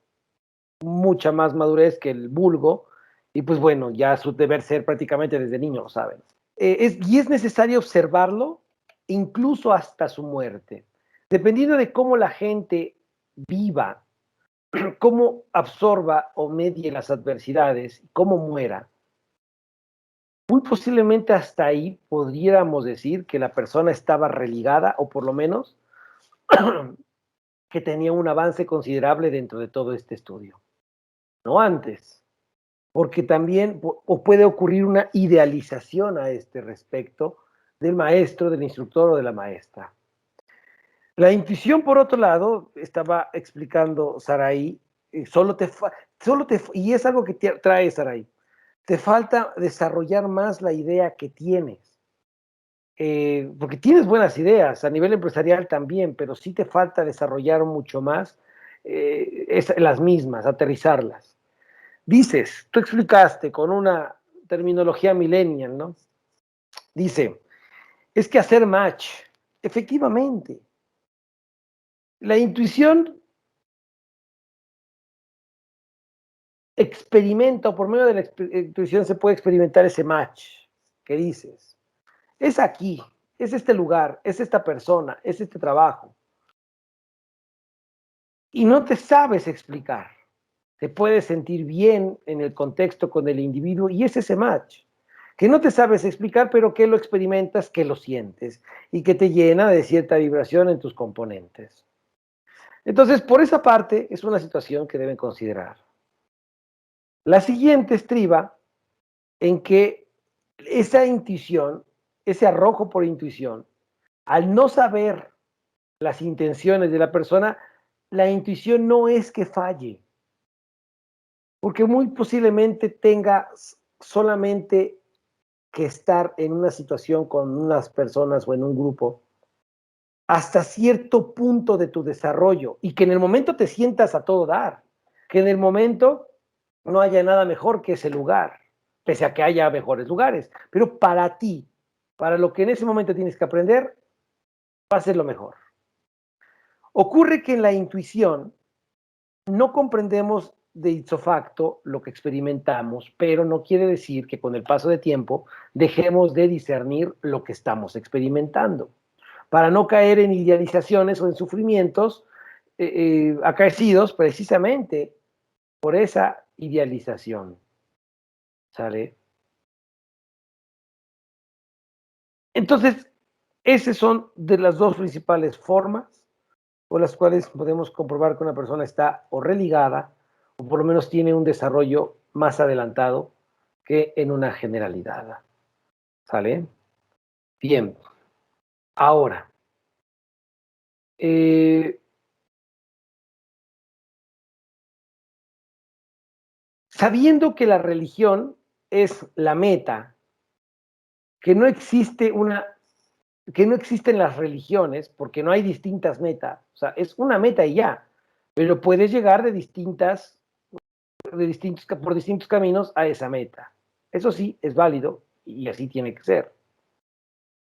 mucha más madurez que el vulgo, y pues bueno, ya su deber ser prácticamente desde niño, lo saben. Y es necesario observarlo incluso hasta su muerte. Dependiendo de cómo la gente viva, cómo absorba o medie las adversidades, cómo muera, muy posiblemente hasta ahí podríamos decir que la persona estaba religada o por lo menos que tenía un avance considerable dentro de todo este estudio. No antes, porque también o puede ocurrir una idealización a este respecto del maestro, del instructor o de la maestra. La intuición, por otro lado, estaba explicando Sarai, y es algo que trae Sarai, te falta desarrollar más la idea que tienes. porque tienes buenas ideas, a nivel empresarial también, pero sí te falta desarrollar mucho más las mismas, aterrizarlas. Dices, tú explicaste con una terminología millennial, ¿no? Dice, es que hacer match, efectivamente, la intuición experimenta, o por medio de la intuición se puede experimentar ese match que dices. Es aquí, es este lugar, es esta persona, es este trabajo. Y no te sabes explicar. Te puedes sentir bien en el contexto con el individuo y es ese match. Que no te sabes explicar, pero que lo experimentas, que lo sientes y que te llena de cierta vibración en tus componentes. Entonces, por esa parte, es una situación que deben considerar. La siguiente estriba en que esa intuición, ese arrojo por intuición, al no saber las intenciones de la persona, la intuición no es que falle, porque muy posiblemente tenga solamente que estar en una situación con unas personas o en un grupo hasta cierto punto de tu desarrollo y que en el momento te sientas a todo dar, que en el momento no haya nada mejor que ese lugar, pese a que haya mejores lugares, pero para ti, para lo que en ese momento tienes que aprender, va a ser lo mejor. Ocurre que en la intuición no comprendemos de ipso facto lo que experimentamos, pero no quiere decir que con el paso de tiempo dejemos de discernir lo que estamos experimentando, para no caer en idealizaciones o en sufrimientos acaecidos precisamente por esa idealización. ¿Sale? Entonces, esas son de las dos principales formas por las cuales podemos comprobar que una persona está o religada o por lo menos tiene un desarrollo más adelantado que en una generalidad. ¿Sale? Bien. Ahora, sabiendo que la religión es la meta, que no existe que no existen las religiones, porque no hay distintas metas, o sea, es una meta y ya, pero puedes llegar por distintos caminos a esa meta. Eso sí, es válido y así tiene que ser.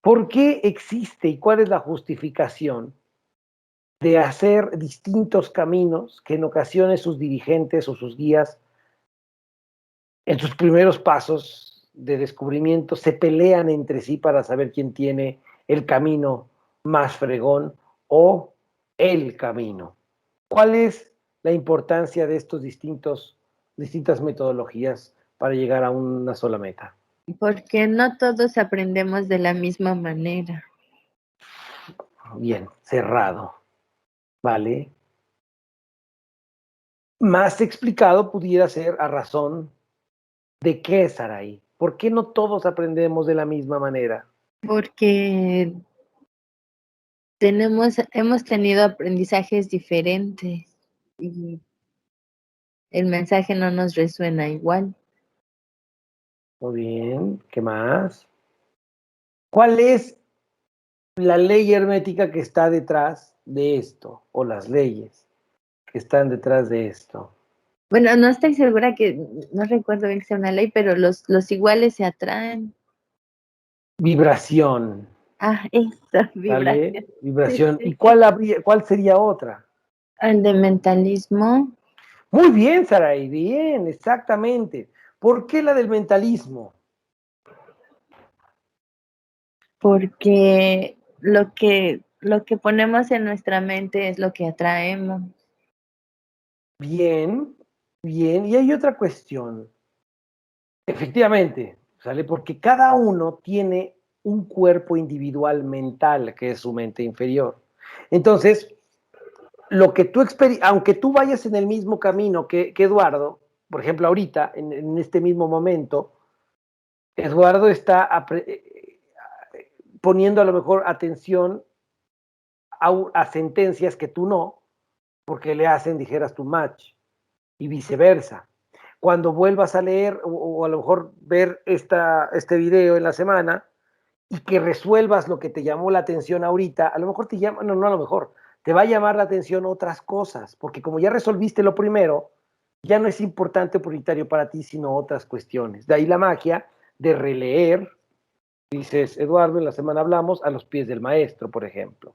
¿Por qué existe y cuál es la justificación de hacer distintos caminos que en ocasiones sus dirigentes o sus guías en sus primeros pasos de descubrimiento se pelean entre sí para saber quién tiene el camino más fregón o el camino? ¿Cuál es la importancia de estos distintas metodologías para llegar a una sola meta? Porque no todos aprendemos de la misma manera. Bien, cerrado, ¿vale? Más explicado pudiera ser a razón de qué, Sarai. ¿Por qué no todos aprendemos de la misma manera? Porque hemos tenido aprendizajes diferentes y el mensaje no nos resuena igual. Muy bien, ¿qué más? ¿Cuál es la ley hermética que está detrás de esto? O las leyes que están detrás de esto. Bueno, no estoy segura no recuerdo bien que sea una ley, pero los iguales se atraen. Vibración, Ah, esa ¿vale? vibración. Sí, Vibración. ¿Y sí. cuál sería otra? El de mentalismo, Muy bien, Saray, bien, exactamente. ¿Por qué la del mentalismo? porque lo que ponemos en nuestra mente es lo que atraemos. Bien, bien. Y hay otra cuestión. Efectivamente, ¿sale? Porque cada uno tiene un cuerpo individual mental, que es su mente inferior. Entonces, lo que aunque tú vayas en el mismo camino que Eduardo, por ejemplo, ahorita, en este mismo momento, Eduardo está poniendo a lo mejor atención a sentencias que tú no, porque le hacen, dijeras tu match, y viceversa. Cuando vuelvas a leer o a lo mejor ver este video en la semana, y que resuelvas lo que te llamó la atención ahorita, a lo mejor te llama, no a lo mejor, te va a llamar la atención otras cosas, porque como ya resolviste lo primero, ya no es importante o prioritario para ti, sino otras cuestiones. De ahí la magia de releer, dices, Eduardo, en la semana hablamos, a los pies del maestro, por ejemplo.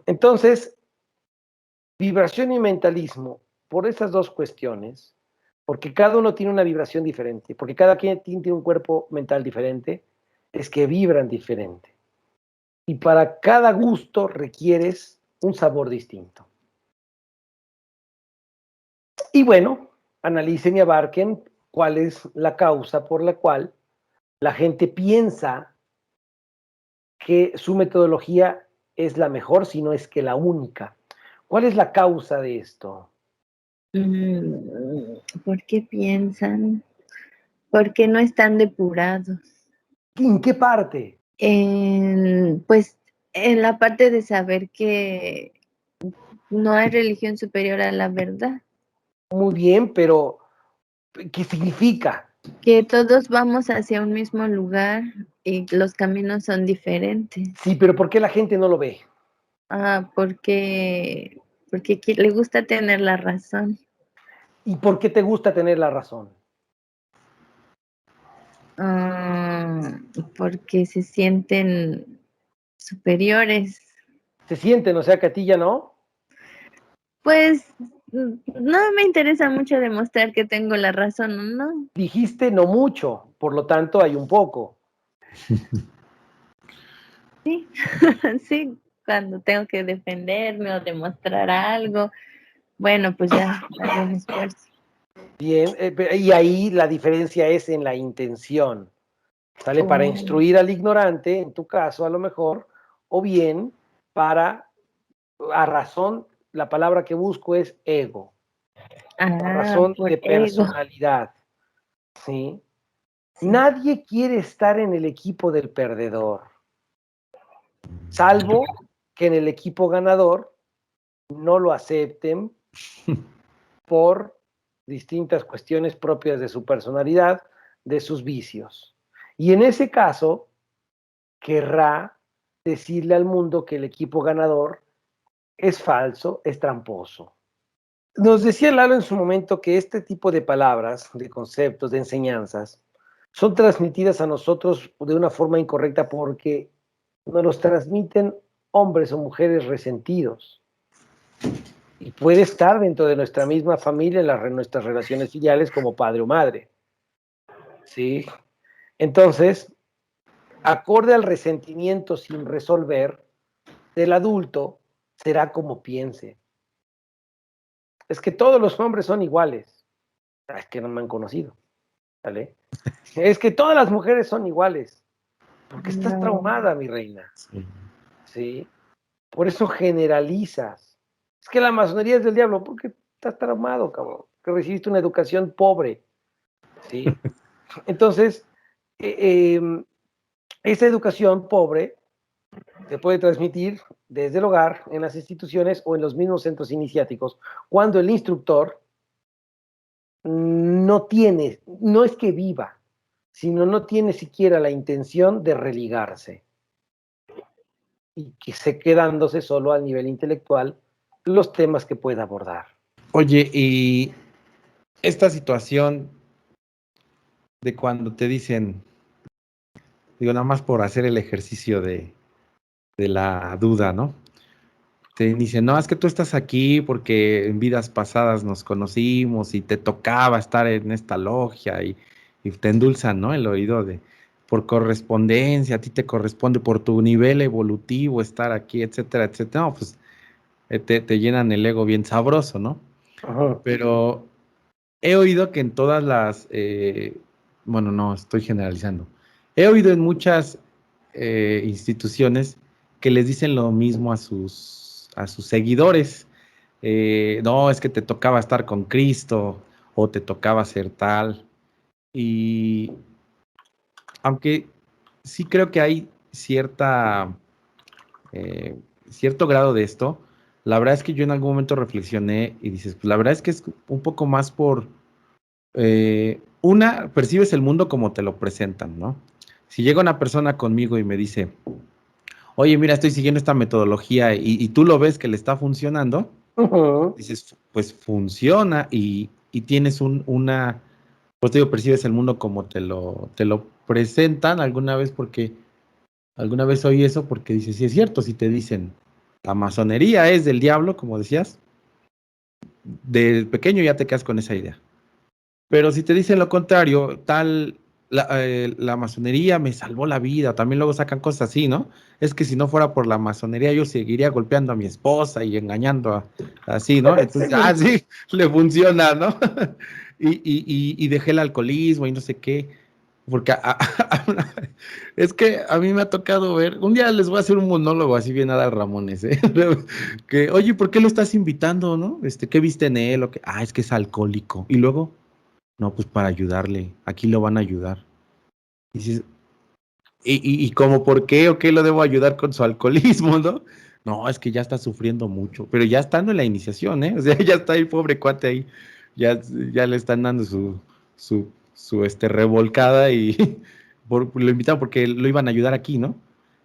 Entonces, vibración y mentalismo, por esas dos cuestiones, porque cada uno tiene una vibración diferente, porque cada quien tiene un cuerpo mental diferente, es que vibran diferente. Y para cada gusto requieres un sabor distinto. Y bueno, analicen y abarquen cuál es la causa por la cual la gente piensa que su metodología es la mejor, si no es que la única. ¿Cuál es la causa de esto? ¿Por qué piensan? ¿Por qué no están depurados? ¿En qué parte? Pues en la parte de saber que no hay religión superior a la verdad. Muy bien, pero ¿qué significa? Que todos vamos hacia un mismo lugar y los caminos son diferentes. Sí, pero ¿por qué la gente no lo ve? Porque le gusta tener la razón. ¿Y por qué te gusta tener la razón? Porque se sienten superiores. ¿Se sienten, o sea, que a ti ya no? Pues no me interesa mucho demostrar que tengo la razón o no. Dijiste no mucho, por lo tanto hay un poco. Sí, sí, cuando tengo que defenderme o demostrar algo, bueno, pues ya hago un esfuerzo. Bien, y ahí la diferencia es en la intención, ¿sale? Para instruir al ignorante, en tu caso a lo mejor, o bien para, a razón, la palabra que busco es ego, a razón por de ego. personalidad, ¿sí? Sí. Nadie quiere estar en el equipo del perdedor, salvo que en el equipo ganador no lo acepten por distintas cuestiones propias de su personalidad, de sus vicios. Y en ese caso, querrá decirle al mundo que el equipo ganador es falso, es tramposo. Nos decía Lalo en su momento que este tipo de palabras, de conceptos, de enseñanzas, son transmitidas a nosotros de una forma incorrecta porque nos los transmiten hombres o mujeres resentidos. Y puede estar dentro de nuestra misma familia, en nuestras relaciones filiales como padre o madre. ¿Sí? Entonces, acorde al resentimiento sin resolver del adulto, será como piense. Es que todos los hombres son iguales. Es que no me han conocido. ¿Vale? Es que todas las mujeres son iguales. Porque estás traumada, mi reina. Sí. ¿Sí? Por eso generalizas. Es que la masonería es del diablo. Porque estás traumado, cabrón. Que recibiste una educación pobre. ¿Sí? Entonces, esa educación pobre se puede transmitir desde el hogar, en las instituciones o en los mismos centros iniciáticos, cuando el instructor no tiene, no es que viva, sino no tiene siquiera la intención de religarse y que se quedándose solo al nivel intelectual los temas que pueda abordar. Oye, y esta situación de cuando te dicen, digo, nada más por hacer el ejercicio de la duda, ¿no? Te dicen, no, es que tú estás aquí porque en vidas pasadas nos conocimos y te tocaba estar en esta logia y te endulzan, ¿no? El oído de por correspondencia, a ti te corresponde por tu nivel evolutivo estar aquí, etcétera, etcétera. No, pues te llenan el ego bien sabroso, ¿no? Ajá. Pero he oído que en todas las, bueno, no, estoy generalizando. He oído en muchas instituciones que les dicen lo mismo a sus seguidores. No, es que te tocaba estar con Cristo o te tocaba ser tal. Y aunque sí creo que hay cierto grado de esto, la verdad es que yo en algún momento reflexioné y dices, pues la verdad es que es un poco más por percibes el mundo como te lo presentan, ¿no? Si llega una persona conmigo y me dice, oye, mira, estoy siguiendo esta metodología y tú lo ves que le está funcionando, dices, pues funciona y tienes una, pues te digo, percibes el mundo como te lo presentan alguna vez porque, alguna vez oí eso porque dices, sí es cierto, si te dicen, la masonería es del diablo, como decías, de pequeño ya te quedas con esa idea. Pero si te dicen lo contrario, la masonería me salvó la vida, también luego sacan cosas así, ¿no? Es que si no fuera por la masonería, yo seguiría golpeando a mi esposa y engañando así, ¿no? Entonces, sí, le funciona, ¿no? Y dejé el alcoholismo y no sé qué. Porque es que a mí me ha tocado ver, un día les voy a hacer un monólogo así bien a dar Ramones, ¿eh? Que, oye, ¿por qué lo estás invitando, no? ¿Qué viste en él? Es que es alcohólico. Y luego, no, pues para ayudarle, aquí lo van a ayudar. Y dices, ¿y cómo por qué o qué lo debo ayudar con su alcoholismo, no? No, es que ya está sufriendo mucho, pero ya estando en la iniciación, ¿eh? O sea, ya está el pobre cuate ahí, ya le están dando su revolcada y lo invitaron porque lo iban a ayudar aquí, ¿no?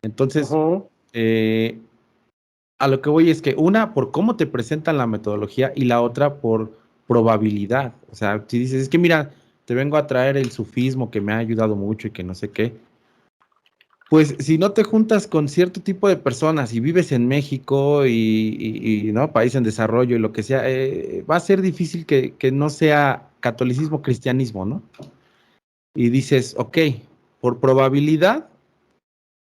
Entonces, a lo que voy es que una, por cómo te presentan la metodología y la otra por probabilidad. O sea, si dices, es que mira, te vengo a traer el sufismo que me ha ayudado mucho y que no sé qué, pues si no te juntas con cierto tipo de personas y vives en México ¿no? País en desarrollo y lo que sea, va a ser difícil que no sea catolicismo, cristianismo, ¿no? Y dices, ok, por probabilidad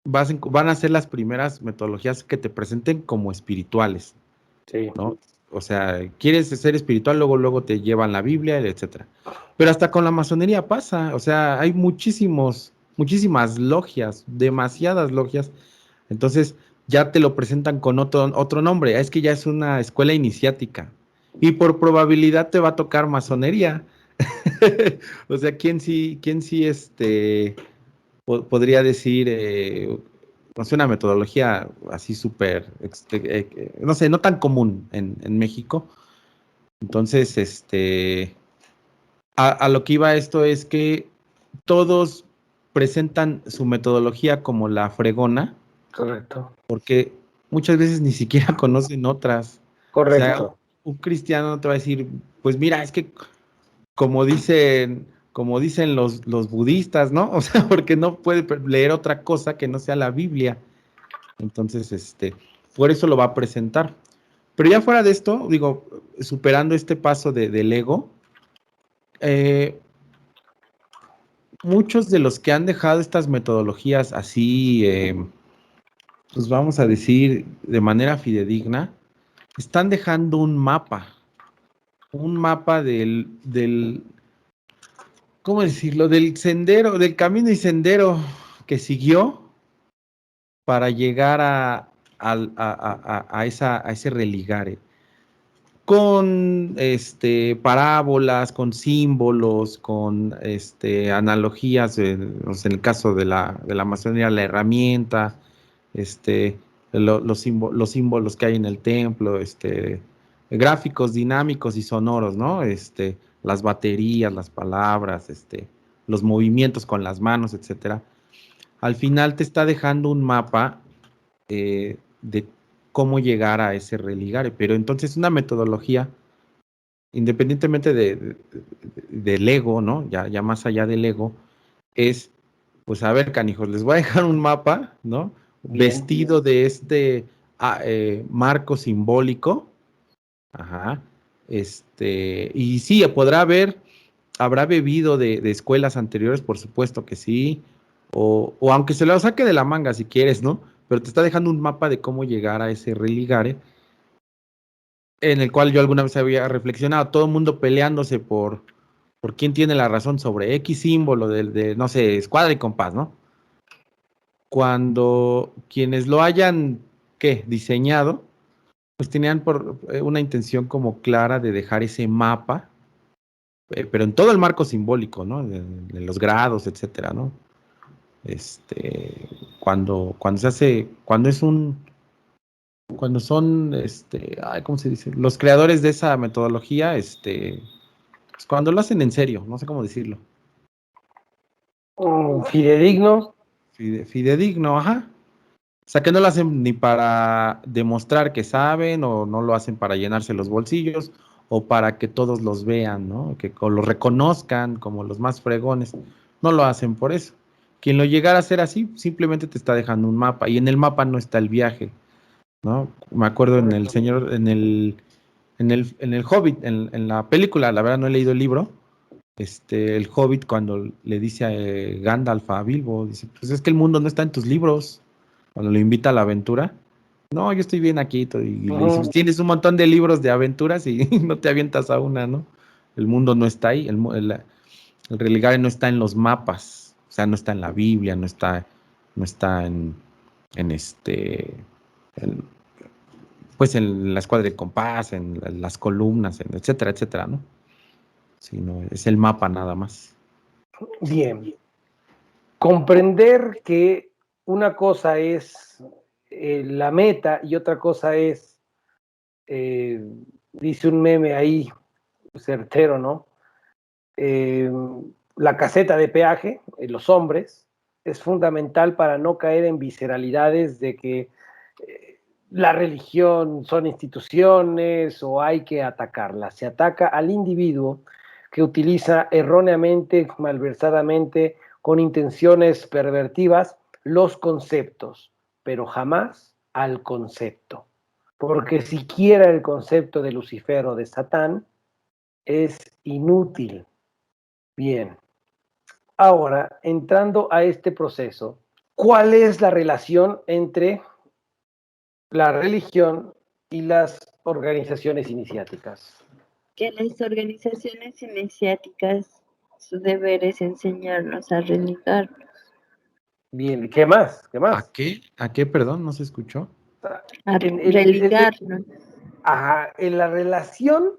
van a ser las primeras metodologías que te presenten como espirituales, Sí. ¿no? O sea, quieres ser espiritual, luego te llevan la Biblia, etcétera. Pero hasta con la masonería pasa, o sea, hay muchísimas logias, demasiadas logias. Entonces, ya te lo presentan con otro nombre. Es que ya es una escuela iniciática. Y por probabilidad te va a tocar masonería. O sea, ¿quién sí podría decir, no sé, una metodología así súper, no sé, no tan común en México? Entonces, a lo que iba esto es que todos presentan su metodología como la fregona, Correcto. porque muchas veces ni siquiera conocen otras. O sea, Correcto. un cristiano no te va a decir, pues mira, es que como dicen los budistas, ¿no? O sea, porque no puede leer otra cosa que no sea la Biblia. Entonces, por eso lo va a presentar. Pero ya fuera de esto, digo, superando este paso del ego, eh, muchos de los que han dejado estas metodologías así, pues vamos a decir, de manera fidedigna, están dejando un mapa ¿cómo decirlo? Del sendero, del camino y sendero que siguió para llegar a ese religare. Con parábolas, con símbolos, con analogías, no sé, en el caso de la masonería, la herramienta, los símbolos que hay en el templo, gráficos dinámicos y sonoros, ¿no? Las baterías, las palabras, los movimientos con las manos, etcétera. Al final te está dejando un mapa de cómo llegar a ese religare, pero entonces una metodología, independientemente del ego, ¿no? Ya más allá del ego, es, pues a ver, canijos, les voy a dejar un mapa, ¿no? Bien. Vestido de marco simbólico, ajá, y sí, habrá bebido de escuelas anteriores, por supuesto que sí, o aunque se lo saque de la manga si quieres, ¿no? Pero te está dejando un mapa de cómo llegar a ese religare, en el cual yo alguna vez había reflexionado, todo el mundo peleándose por quién tiene la razón sobre X símbolo no sé, escuadra y compás, ¿no? Cuando quienes lo hayan, ¿qué? Diseñado, pues tenían una intención como clara de dejar ese mapa, pero en todo el marco simbólico, ¿no? De los grados, etcétera, ¿no? Cuando se hace, cuando son, ¿cómo se dice? Los creadores de esa metodología, pues cuando lo hacen en serio, no sé cómo decirlo. Fidedigno. Fidedigno, ajá. O sea, que no lo hacen ni para demostrar que saben, o no lo hacen para llenarse los bolsillos, o para que todos los vean, ¿no? Que los reconozcan como los más fregones. No lo hacen por eso. Quien lo llegara a hacer así, simplemente te está dejando un mapa, y en el mapa no está el viaje, ¿no? Me acuerdo en el Correcto. señor, en el Hobbit, en la película, la verdad no he leído el libro. El Hobbit, cuando le dice a Gandalf, a Bilbo, dice, pues es que el mundo no está en tus libros. Cuando lo invita a la aventura, no, yo estoy bien aquí, y le dice, pues tienes un montón de libros de aventuras y no te avientas a una, ¿no? El mundo no está ahí, el Religare no está en los mapas, o sea, no está en la Biblia, no está en en- pues en la escuadra de compás, en las columnas, etcétera, etcétera, ¿no? Sino es el mapa nada más. Bien. Comprender que una cosa es la meta y otra cosa es, dice un meme ahí, certero, ¿no? Eh, la caseta de peaje, los hombres, es fundamental para no caer en visceralidades de que la religión son instituciones o hay que atacarlas. Se ataca al individuo que utiliza erróneamente, malversadamente, con intenciones pervertidas, los conceptos, pero jamás al concepto. Porque siquiera el concepto de Lucifer o de Satán es inútil. Bien, ahora entrando a este proceso, ¿cuál es la relación entre la religión y las organizaciones iniciáticas? Que las organizaciones iniciáticas, su deber es enseñarnos a religar, Bien, ¿qué más? ¿Qué ¿A más? qué? ¿A qué? Perdón, no se escuchó. a En, religarnos. en la relación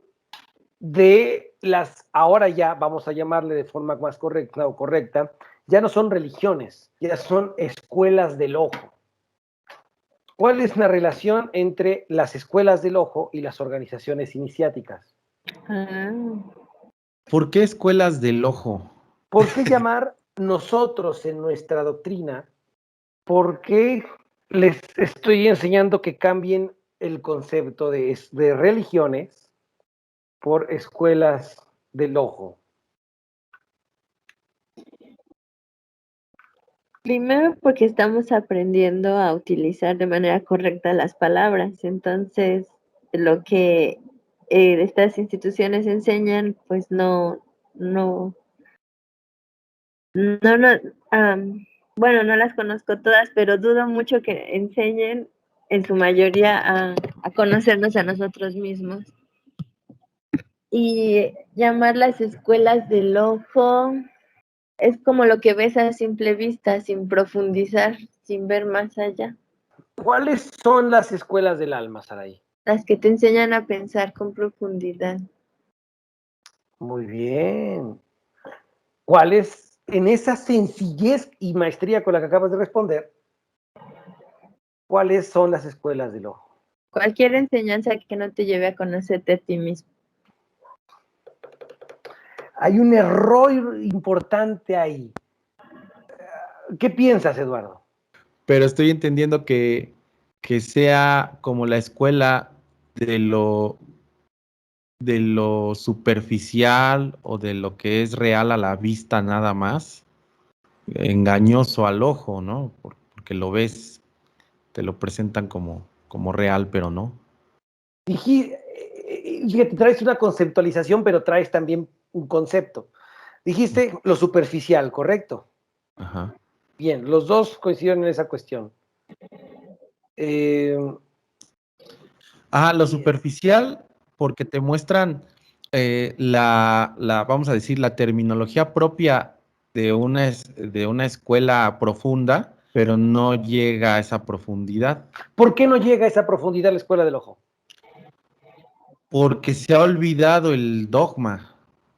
de las, ahora ya vamos a llamarle de forma más correcta o correcta, ya no son religiones, ya son escuelas del ojo. ¿Cuál es la relación entre las escuelas del ojo y las organizaciones iniciáticas? Ah, ¿Por qué escuelas del ojo? ¿Por qué llamar nosotros en nuestra doctrina? ¿Por qué les estoy enseñando que cambien el concepto de religiones por escuelas del ojo? primero porque estamos aprendiendo a utilizar de manera correcta las palabras. Entonces, lo que estas instituciones enseñan, pues no, no, bueno, no las conozco todas, pero dudo mucho que enseñen en su mayoría a conocernos a nosotros mismos. Y llamar las escuelas del ojo es como lo que ves a simple vista, sin profundizar, sin ver más allá. ¿Cuáles son las escuelas del alma, Saray? Las que te enseñan a pensar con profundidad. Muy bien. ¿Cuáles, en esa sencillez y maestría con la que acabas de responder, cuáles son las escuelas del ojo? Cualquier enseñanza que no te lleve a conocerte a ti mismo. Hay un error importante ahí. ¿Qué piensas, Eduardo? Pero estoy entendiendo que sea como la escuela de lo superficial, o de lo que es real a la vista nada más, engañoso al ojo, ¿no? Porque lo ves, te lo presentan como real, pero no. Fíjate, traes una conceptualización, pero traes también un concepto. Dijiste lo superficial, ¿correcto? Ajá. Bien, los dos coincidieron en esa cuestión. Eh, Lo superficial, porque te muestran vamos a decir, la terminología propia de una escuela profunda, pero no llega a esa profundidad, ¿Por qué no llega a esa profundidad la escuela del ojo? porque se ha olvidado el dogma,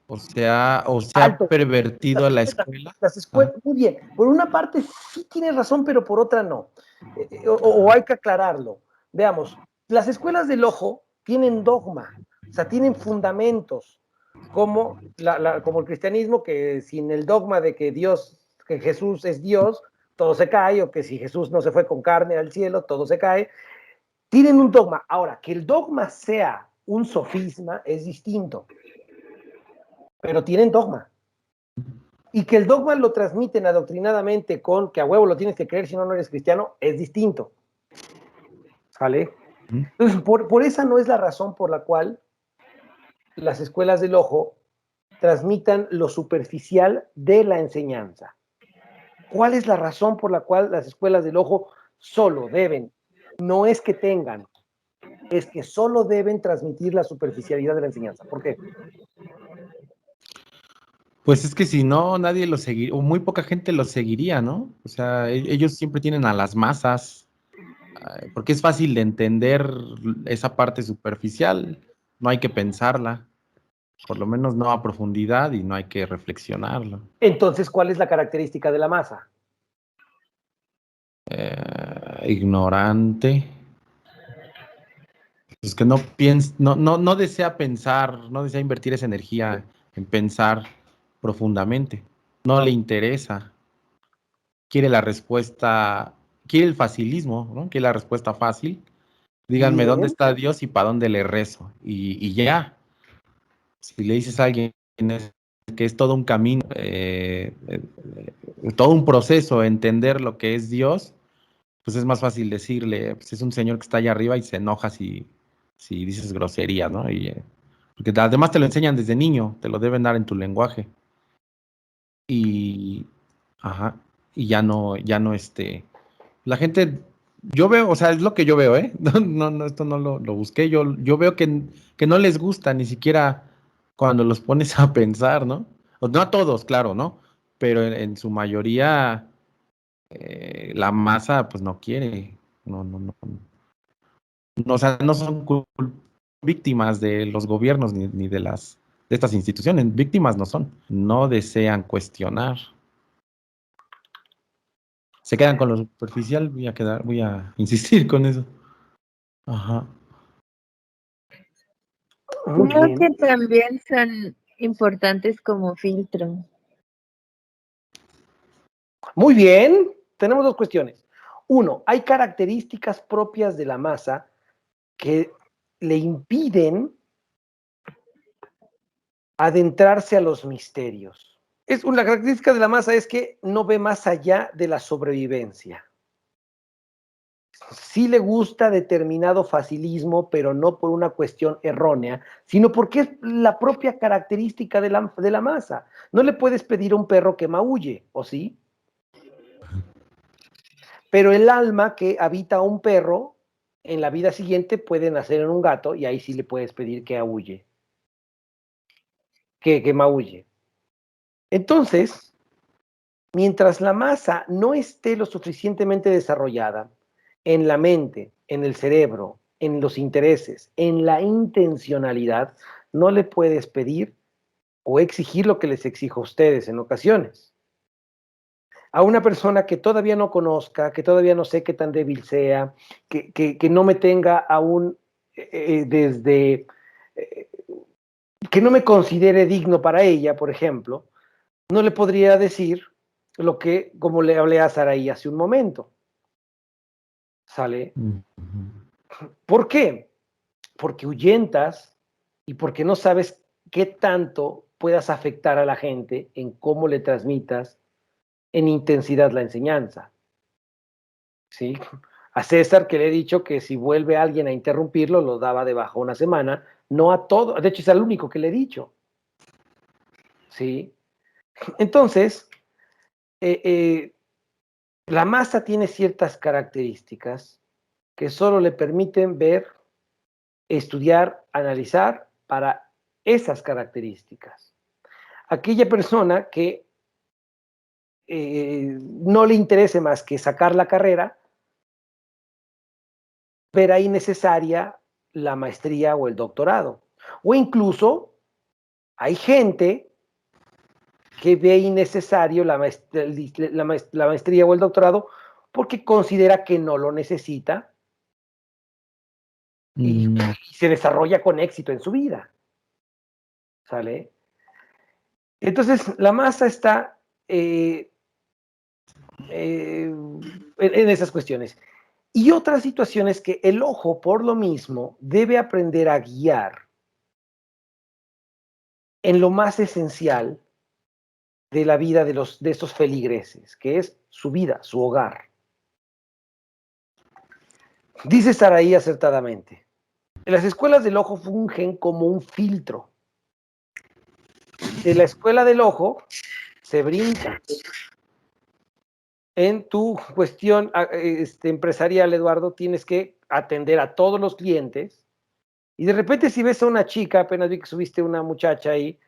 o se ha Alto. pervertido a la escuela. Las Ah, escuelas, muy bien. Por una parte sí tienes razón, pero por otra no. O hay que aclararlo. Veamos, las escuelas del ojo tienen dogma, o sea, tienen fundamentos, como el cristianismo, que sin el dogma de que Dios, que Jesús es Dios, todo se cae, o que si Jesús no se fue con carne al cielo, todo se cae. Tienen un dogma. Ahora, que el dogma sea un sofisma es distinto, pero tienen dogma. Y que el dogma lo transmiten adoctrinadamente con que a huevo lo tienes que creer, si no, no eres cristiano, es distinto. ¿Sale? Entonces, por esa no es la razón por la cual las escuelas del ojo transmitan lo superficial de la enseñanza. ¿Cuál es la razón por la cual las escuelas del ojo solo deben? No es que tengan, es que solo deben transmitir la superficialidad de la enseñanza. ¿Por qué? Pues es que si no, nadie lo seguiría, o muy poca gente lo seguiría, ¿no? O sea, ellos siempre tienen a las masas, porque es fácil de entender esa parte superficial, no hay que pensarla, por lo menos no a profundidad y no hay que reflexionarla. Entonces, ¿cuál es la característica de la masa? Ignorante. Es que no piensa, no desea pensar, no desea invertir esa energía en pensar profundamente. No le interesa. Quiere la respuesta, quiere el facilismo, ¿no? Quiere la respuesta fácil. Díganme dónde Bien. está Dios y para dónde le rezo. Y ya. Si le dices a alguien que es todo un camino, todo un proceso, entender lo que es Dios, pues es más fácil decirle, pues es un señor que está allá arriba y se enoja si dices grosería, ¿no? Porque además te lo enseñan desde niño, te lo deben dar en tu lenguaje. Y, ajá, y ya no, la gente, yo veo, o sea, es lo que yo veo, ¿eh? No, esto no lo busqué, yo veo que no les gusta ni siquiera cuando los pones a pensar, ¿no? No a todos, claro, ¿no? Pero en su mayoría la masa pues no quiere, no, o sea, no son víctimas de los gobiernos ni de estas instituciones, víctimas no son, no desean cuestionar, se quedan con lo superficial, voy a insistir con eso. Ajá. Muy Creo bien. que también son importantes como filtro. Muy bien. Tenemos dos cuestiones. Uno, hay características propias de la masa que le impiden adentrarse a los misterios. Una característica de la masa es que no ve más allá de la sobrevivencia. Sí le gusta determinado facilismo, pero no por una cuestión errónea, sino porque es la propia característica de la masa. No le puedes pedir a un perro que maulle, ¿o sí? Pero el alma que habita a un perro, en la vida siguiente puede nacer en un gato y ahí sí le puedes pedir que aúlle, que maulle. Entonces, mientras la masa no esté lo suficientemente desarrollada en la mente, en el cerebro, en los intereses, en la intencionalidad, no le puedes pedir o exigir lo que les exijo a ustedes en ocasiones. A una persona que todavía no conozca, que todavía no sé qué tan débil sea, que no me tenga aún desde, eh, que no me considere digno para ella, por ejemplo, no le podría decir lo que, como le hablé a Saraí hace un momento. ¿Sale? ¿Por qué? Porque ahuyentas y porque no sabes qué tanto puedas afectar a la gente en cómo le transmitas en intensidad la enseñanza. ¿Sí? A César, que le he dicho que si vuelve alguien a interrumpirlo, lo daba de baja una semana, no a todo, de hecho es al único que le he dicho. ¿Sí? Entonces, eh, eh, la masa tiene ciertas características que solo le permiten ver, estudiar, analizar para esas características. Aquella persona que no le interese más que sacar la carrera, verá innecesaria la maestría o el doctorado. O incluso hay gente que ve innecesario la maestría o el doctorado porque considera que no lo necesita y se desarrolla con éxito en su vida. ¿Sale? Entonces, la masa está en esas cuestiones. Y otra situación es que el ojo, por lo mismo, debe aprender a guiar en lo más esencial de la vida de estos feligreses, que es su vida, su hogar. Dice Saraí acertadamente, las escuelas del ojo fungen como un filtro. De la escuela del ojo se brinca. En tu cuestión empresarial, Eduardo, tienes que atender a todos los clientes y de repente si ves a una chica, apenas vi que subiste una muchacha ahí,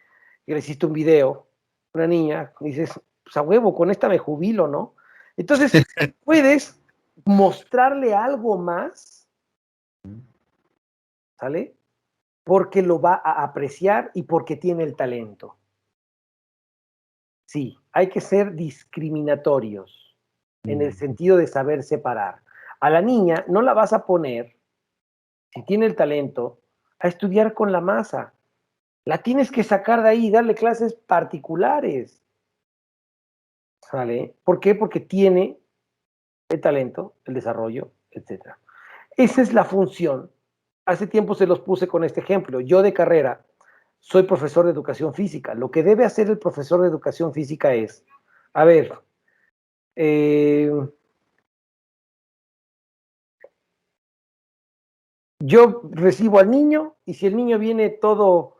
y le hiciste un video, una niña, y dices, pues a huevo, con esta me jubilo, ¿no? Entonces, puedes mostrarle algo más, ¿sale? Porque lo va a apreciar y porque tiene el talento. Sí, hay que ser discriminatorios en el sentido de saber separar. A la niña no la vas a poner, si tiene el talento, a estudiar con la masa. La tienes que sacar de ahí y darle clases particulares. ¿Sale? ¿Por qué? Porque tiene el talento, el desarrollo, etc. Esa es la función. Hace tiempo se los puse con este ejemplo. Yo de carrera soy profesor de educación física. Lo que debe hacer el profesor de educación física es, a ver, yo recibo al niño y si el niño viene todo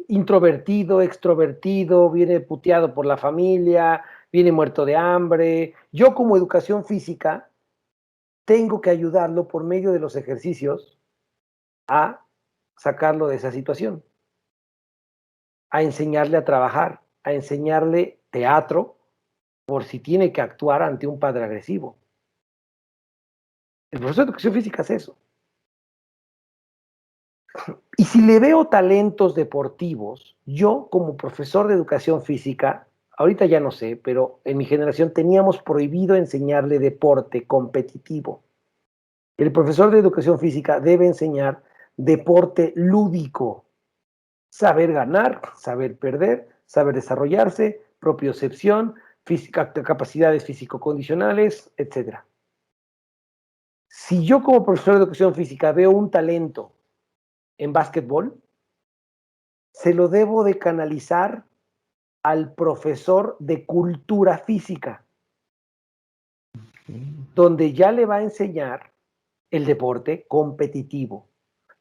introvertido, extrovertido, viene puteado por la familia, viene muerto de hambre, yo como educación física tengo que ayudarlo por medio de los ejercicios a sacarlo de esa situación, a enseñarle a trabajar, a enseñarle teatro por si tiene que actuar ante un padre agresivo. El profesor de educación física es eso. Y si le veo talentos deportivos, yo como profesor de educación física, ahorita ya no sé, pero en mi generación teníamos prohibido enseñarle deporte competitivo. El profesor de educación física debe enseñar deporte lúdico, saber ganar, saber perder, saber desarrollarse, propiocepción, capacidades físico-condicionales, etc. Si yo como profesor de educación física veo un talento en básquetbol, se lo debo de canalizar al profesor de cultura física, donde ya le va a enseñar el deporte competitivo,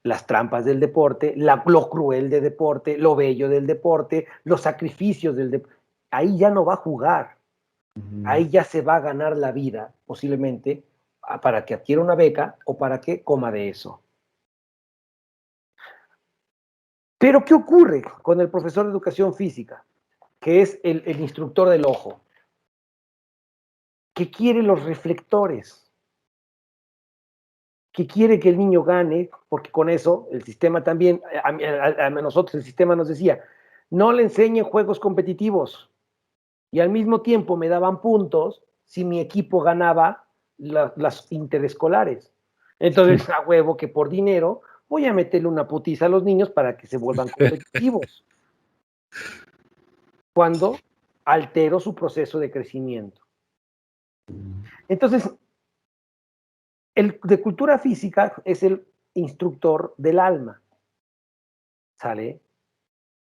las trampas del deporte, lo cruel del deporte, lo bello del deporte, los sacrificios del deporte. Ahí ya no va a jugar, ahí ya se va a ganar la vida, posiblemente, para que adquiera una beca o para que coma de eso. Pero, ¿qué ocurre con el profesor de educación física, que es el instructor del ojo? Que quiere los reflectores, que quiere que el niño gane, porque con eso el sistema también, a nosotros el sistema nos decía, no le enseñen juegos competitivos, y al mismo tiempo me daban puntos si mi equipo ganaba las interescolares. Entonces, a huevo que por dinero voy a meterle una putiza a los niños para que se vuelvan competitivos. Cuando altero su proceso de crecimiento. Entonces, el de cultura física es el instructor del alma. ¿Sale?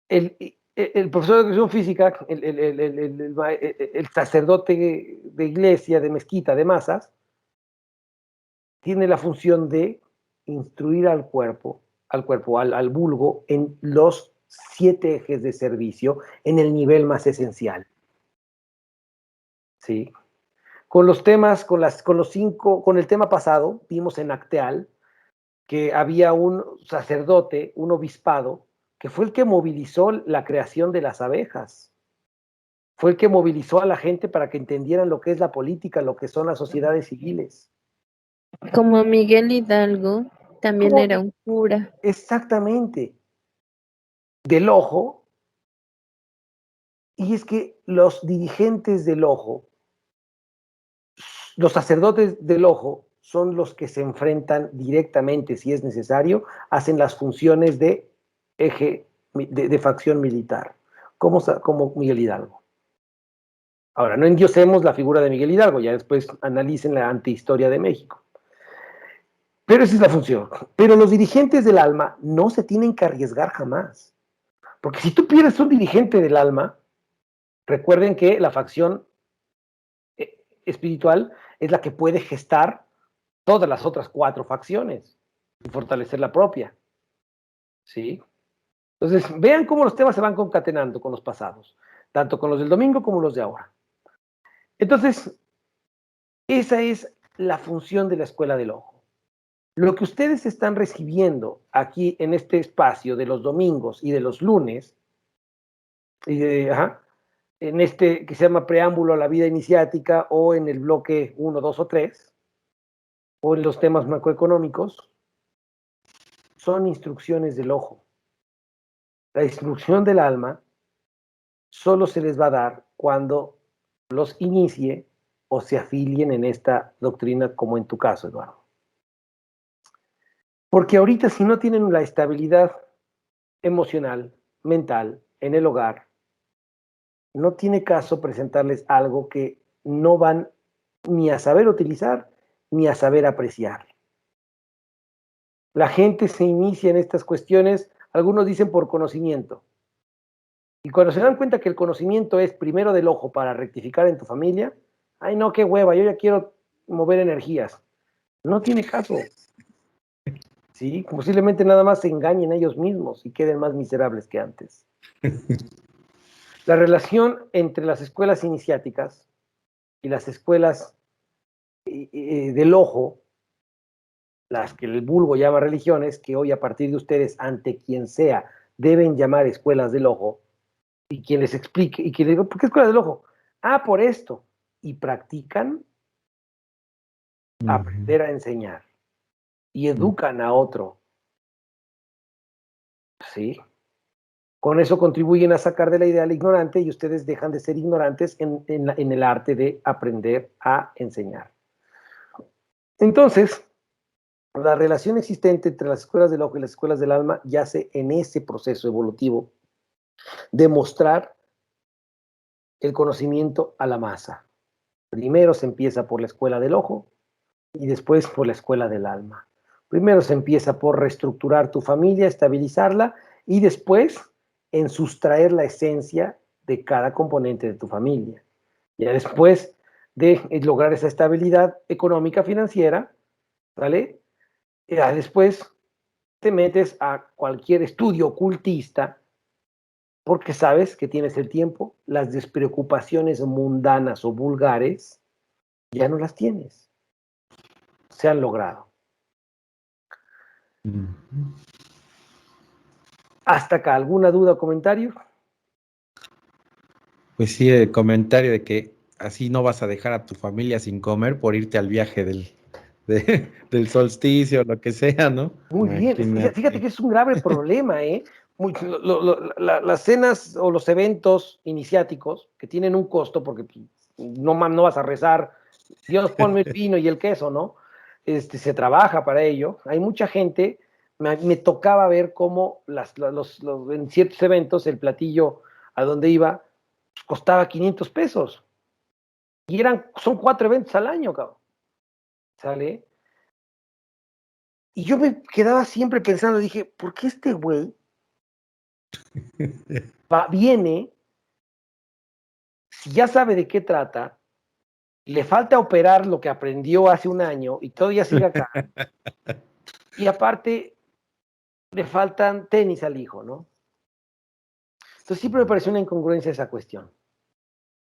El profesor de educación física, el sacerdote de iglesia, de mezquita, de masas, tiene la función de instruir al cuerpo, al vulgo, en los 7 ejes de servicio, en el nivel más esencial. ¿Sí? Con los temas, con los 5, con el tema pasado, vimos en Acteal que había un sacerdote, un obispado, que fue el que movilizó la creación de las abejas. Fue el que movilizó a la gente para que entendieran lo que es la política, lo que son las sociedades civiles. Como Miguel Hidalgo, también era un cura. Exactamente. Del ojo. Y es que los dirigentes del ojo, los sacerdotes del ojo, son los que se enfrentan directamente, si es necesario, hacen las funciones de eje, de facción militar, como Miguel Hidalgo. Ahora, no endiosemos la figura de Miguel Hidalgo, ya después analicen la antihistoria de México. Pero esa es la función. Pero los dirigentes del alma no se tienen que arriesgar jamás. Porque si tú pierdes un dirigente del alma, recuerden que la facción espiritual es la que puede gestar todas las otras 4 facciones y fortalecer la propia. ¿Sí? Entonces, vean cómo los temas se van concatenando con los pasados, tanto con los del domingo como los de ahora. Entonces, esa es la función de la escuela del ojo. Lo que ustedes están recibiendo aquí en este espacio de los domingos y de los lunes, en este que se llama preámbulo a la vida iniciática, o en el bloque 1, 2 o 3, o en los temas macroeconómicos, son instrucciones del ojo. La instrucción del alma solo se les va a dar cuando los inicie o se afilien en esta doctrina, como en tu caso, Eduardo. Porque ahorita, si no tienen la estabilidad emocional, mental, en el hogar, no tiene caso presentarles algo que no van ni a saber utilizar ni a saber apreciar. La gente se inicia en estas cuestiones, algunos dicen por conocimiento. Y cuando se dan cuenta que el conocimiento es primero del ojo para rectificar en tu familia, ay no, qué hueva, yo ya quiero mover energías. No tiene caso. ¿Sí? Posiblemente nada más se engañen ellos mismos y queden más miserables que antes. La relación entre las escuelas iniciáticas y las escuelas del ojo, las que el vulgo llama religiones, que hoy a partir de ustedes, ante quien sea, deben llamar escuelas del ojo, y quien les explique, y quien les diga, ¿por qué escuela del ojo? Ah, por esto. Y practican aprender a enseñar y educan a otro. ¿Sí? Con eso contribuyen a sacar de la idea al ignorante y ustedes dejan de ser ignorantes en el arte de aprender a enseñar. Entonces, la relación existente entre las escuelas del ojo y las escuelas del alma yace en ese proceso evolutivo de mostrar el conocimiento a la masa. Primero se empieza por la escuela del ojo y después por la escuela del alma. Primero se empieza por reestructurar tu familia, estabilizarla y después en sustraer la esencia de cada componente de tu familia. Ya después de lograr esa estabilidad económica financiera, ¿vale? Ya después te metes a cualquier estudio ocultista porque sabes que tienes el tiempo, las despreocupaciones mundanas o vulgares ya no las tienes. Se han logrado. ¿Hasta acá alguna duda o comentario? Pues sí, el comentario de que así no vas a dejar a tu familia sin comer por irte al viaje del solsticio, lo que sea, ¿no? Muy bien, fíjate que es un grave problema, ¿eh? Las cenas o los eventos iniciáticos que tienen un costo, porque no vas a rezar, Dios ponme el vino y el queso, ¿no? Se trabaja para ello. Hay mucha gente, me tocaba ver cómo en ciertos eventos el platillo a donde iba costaba 500 pesos. Y son 4 eventos al año, cabrón. ¿Sale? Y yo me quedaba siempre pensando, dije, ¿por qué este güey viene, si ya sabe de qué trata, le falta operar lo que aprendió hace un año y todavía sigue acá? Y aparte, le faltan tenis al hijo, ¿no? Entonces siempre me pareció una incongruencia esa cuestión.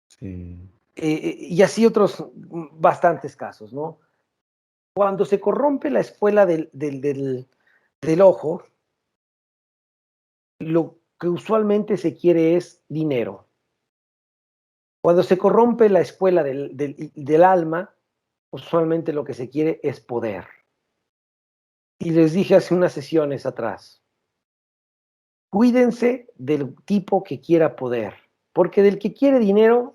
Sí. Y así otros bastantes casos, ¿no? Cuando se corrompe la escuela del ojo, lo que usualmente se quiere es dinero. Cuando se corrompe la escuela del alma, usualmente lo que se quiere es poder. Y les dije hace unas sesiones atrás, cuídense del tipo que quiera poder, porque del que quiere dinero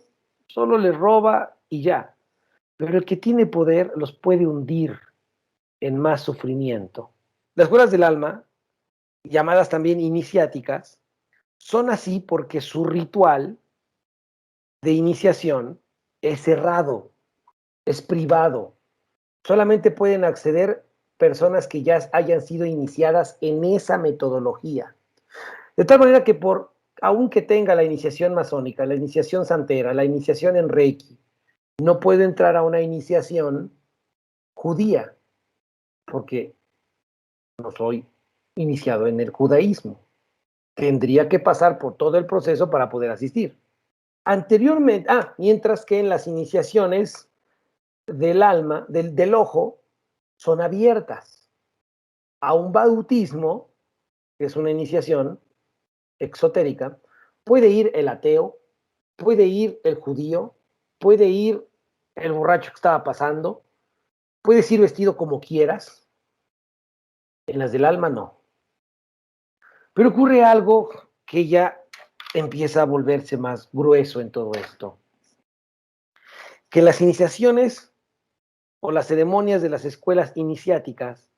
solo les roba y ya. Pero el que tiene poder los puede hundir en más sufrimiento. Las escuelas del alma, llamadas también iniciáticas, son así porque su ritual de iniciación es cerrado, es privado. Solamente pueden acceder personas que ya hayan sido iniciadas en esa metodología. De tal manera que aunque tenga la iniciación masónica, la iniciación santera, la iniciación en Reiki, no puede entrar a una iniciación judía, porque no soy iniciado en el judaísmo. Tendría que pasar por todo el proceso para poder asistir. Anteriormente, mientras que en las iniciaciones del alma, del ojo, son abiertas a un bautismo, que es una iniciación exotérica. Puede ir el ateo, puede ir el judío, puede ir el borracho que estaba pasando, puedes ir vestido como quieras. En las del alma no. Pero ocurre algo que ya empieza a volverse más grueso en todo esto. Que las iniciaciones o las ceremonias de las escuelas iniciáticas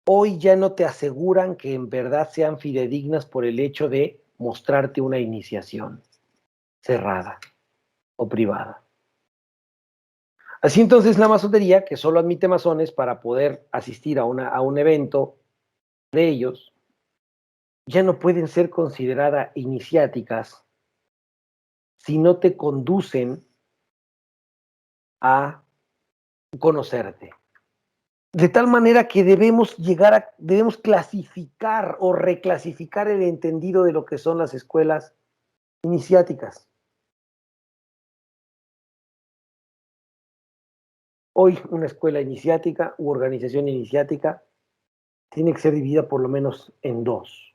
hoy ya no te aseguran que en verdad sean fidedignas por el hecho de mostrarte una iniciación cerrada o privada. Así entonces la masonería, que solo admite masones para poder asistir a un evento de ellos, ya no pueden ser consideradas iniciáticas si no te conducen a conocerte. De tal manera que debemos clasificar o reclasificar el entendido de lo que son las escuelas iniciáticas. Hoy una escuela iniciática u organización iniciática tiene que ser dividida por lo menos en dos: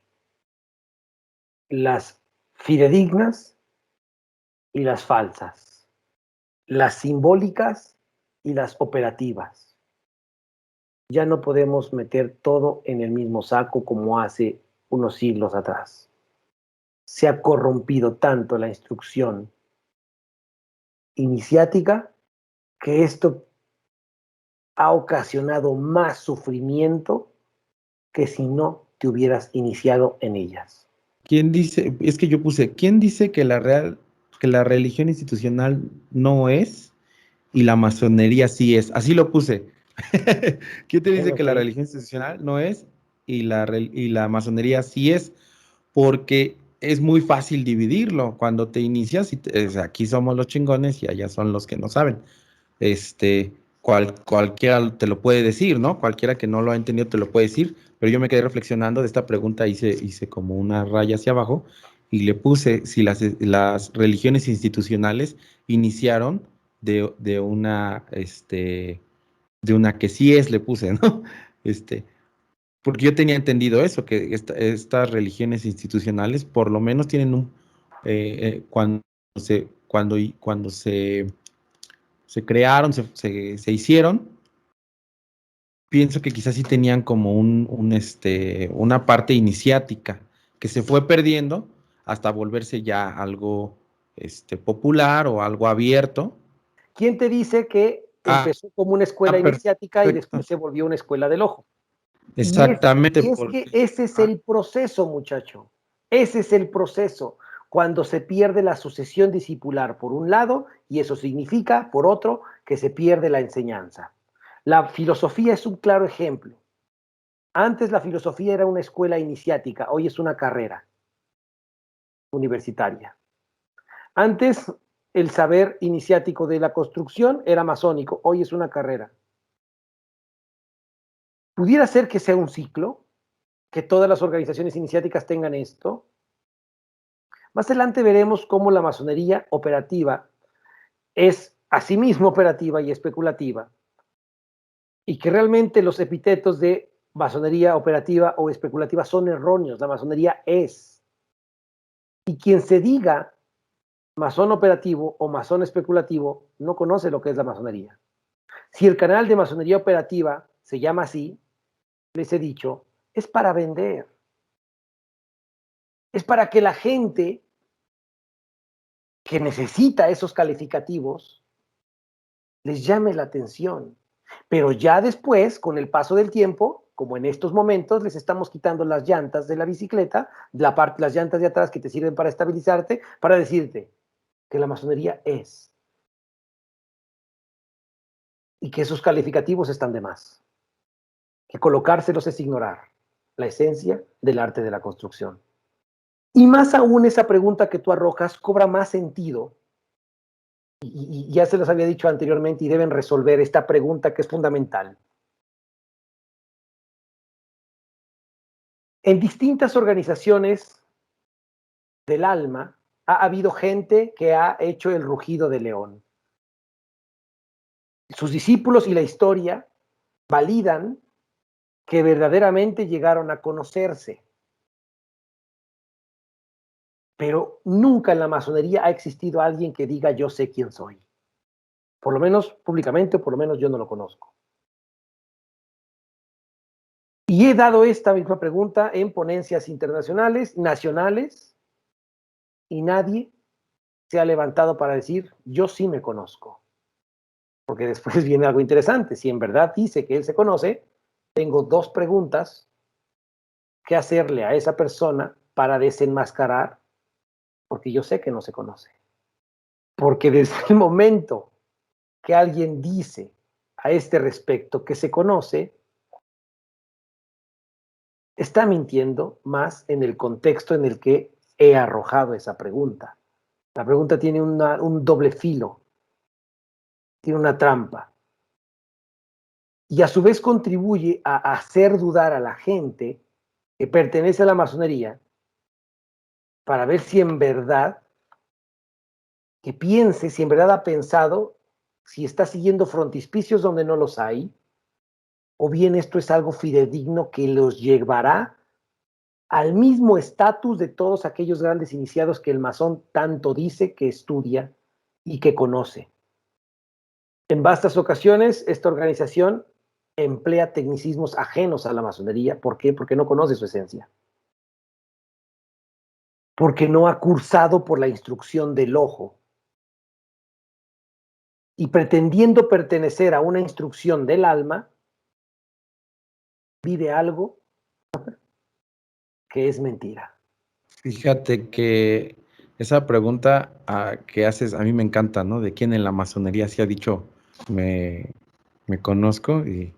las fidedignas y las falsas, las simbólicas y las operativas. Ya no podemos meter todo en el mismo saco como hace unos siglos atrás. Se ha corrompido tanto la instrucción iniciática que esto ha ocasionado más sufrimiento que si no te hubieras iniciado en ellas. ¿Quién dice? Es que yo puse, ¿quién dice que la religión institucional no es y la masonería sí es? Así lo puse. ¿Quién te dice que la religión institucional no es y la masonería sí es? Porque es muy fácil dividirlo. Cuando te inicias, aquí somos los chingones y allá son los que no saben. Cualquiera te lo puede decir, ¿no? Cualquiera que no lo ha entendido te lo puede decir, pero yo me quedé reflexionando de esta pregunta, hice como una raya hacia abajo y le puse si las religiones institucionales iniciaron de una que sí es, le puse, ¿no? Porque yo tenía entendido eso, que estas religiones institucionales por lo menos tienen cuando se crearon, se hicieron, pienso que quizás sí tenían como una parte iniciática que se fue perdiendo hasta volverse ya algo popular o algo abierto. ¿Quién te dice que empezó como una escuela iniciática y después se volvió una escuela del ojo? Exactamente. Y es que ese es el proceso, muchacho. Ese es el proceso. Cuando se pierde la sucesión discipular por un lado, y eso significa, por otro, que se pierde la enseñanza. La filosofía es un claro ejemplo. Antes la filosofía era una escuela iniciática, hoy es una carrera universitaria. Antes el saber iniciático de la construcción era masónico, hoy es una carrera. ¿Pudiera ser que sea un ciclo? ¿Que todas las organizaciones iniciáticas tengan esto? Más adelante veremos cómo la masonería operativa es asimismo operativa y especulativa, y que realmente los epítetos de masonería operativa o especulativa son erróneos. La masonería es. Y quien se diga masón operativo o masón especulativo no conoce lo que es la masonería. Si el canal de masonería operativa se llama así, les he dicho, es para vender. Es para que la gente que necesita esos calificativos les llame la atención. Pero ya después, con el paso del tiempo, como en estos momentos, les estamos quitando las llantas de la bicicleta, las llantas de atrás que te sirven para estabilizarte, para decirte que la masonería es. y que sus calificativos están de más, que colocárselos es ignorar la esencia del arte de la construcción. Y más aún esa pregunta que tú arrojas cobra más sentido, y ya se los había dicho anteriormente, y deben resolver esta pregunta que es fundamental. En distintas organizaciones del alma ha habido gente que ha hecho el rugido de león. Sus discípulos y la historia validan que verdaderamente llegaron a conocerse. Pero nunca en la masonería ha existido alguien que diga yo sé quién soy. Por lo menos públicamente, o por lo menos yo no lo conozco. Y he dado esta misma pregunta en ponencias internacionales, nacionales, y nadie se ha levantado para decir yo sí me conozco. Porque después viene algo interesante. Si en verdad dice que él se conoce, tengo dos preguntas que hacerle a esa persona para desenmascarar, porque yo sé que no se conoce. Porque desde el momento que alguien dice a este respecto que se conoce, está mintiendo más en el contexto en el que he arrojado esa pregunta. La pregunta tiene un doble filo, tiene una trampa. Y a su vez contribuye a hacer dudar a la gente que pertenece a la masonería para ver si en verdad, que piense, si en verdad ha pensado, si está siguiendo frontispicios donde no los hay, o bien esto es algo fidedigno que los llevará al mismo estatus de todos aquellos grandes iniciados que el masón tanto dice que estudia y que conoce. En vastas ocasiones, esta organización emplea tecnicismos ajenos a la masonería. ¿Por qué? Porque no conoce su esencia. Porque no ha cursado por la instrucción del ojo. Y pretendiendo pertenecer a una instrucción del alma, vive algo que es mentira. Fíjate que esa pregunta que haces a mí me encanta, ¿no? De quién en la masonería se ha dicho me conozco, y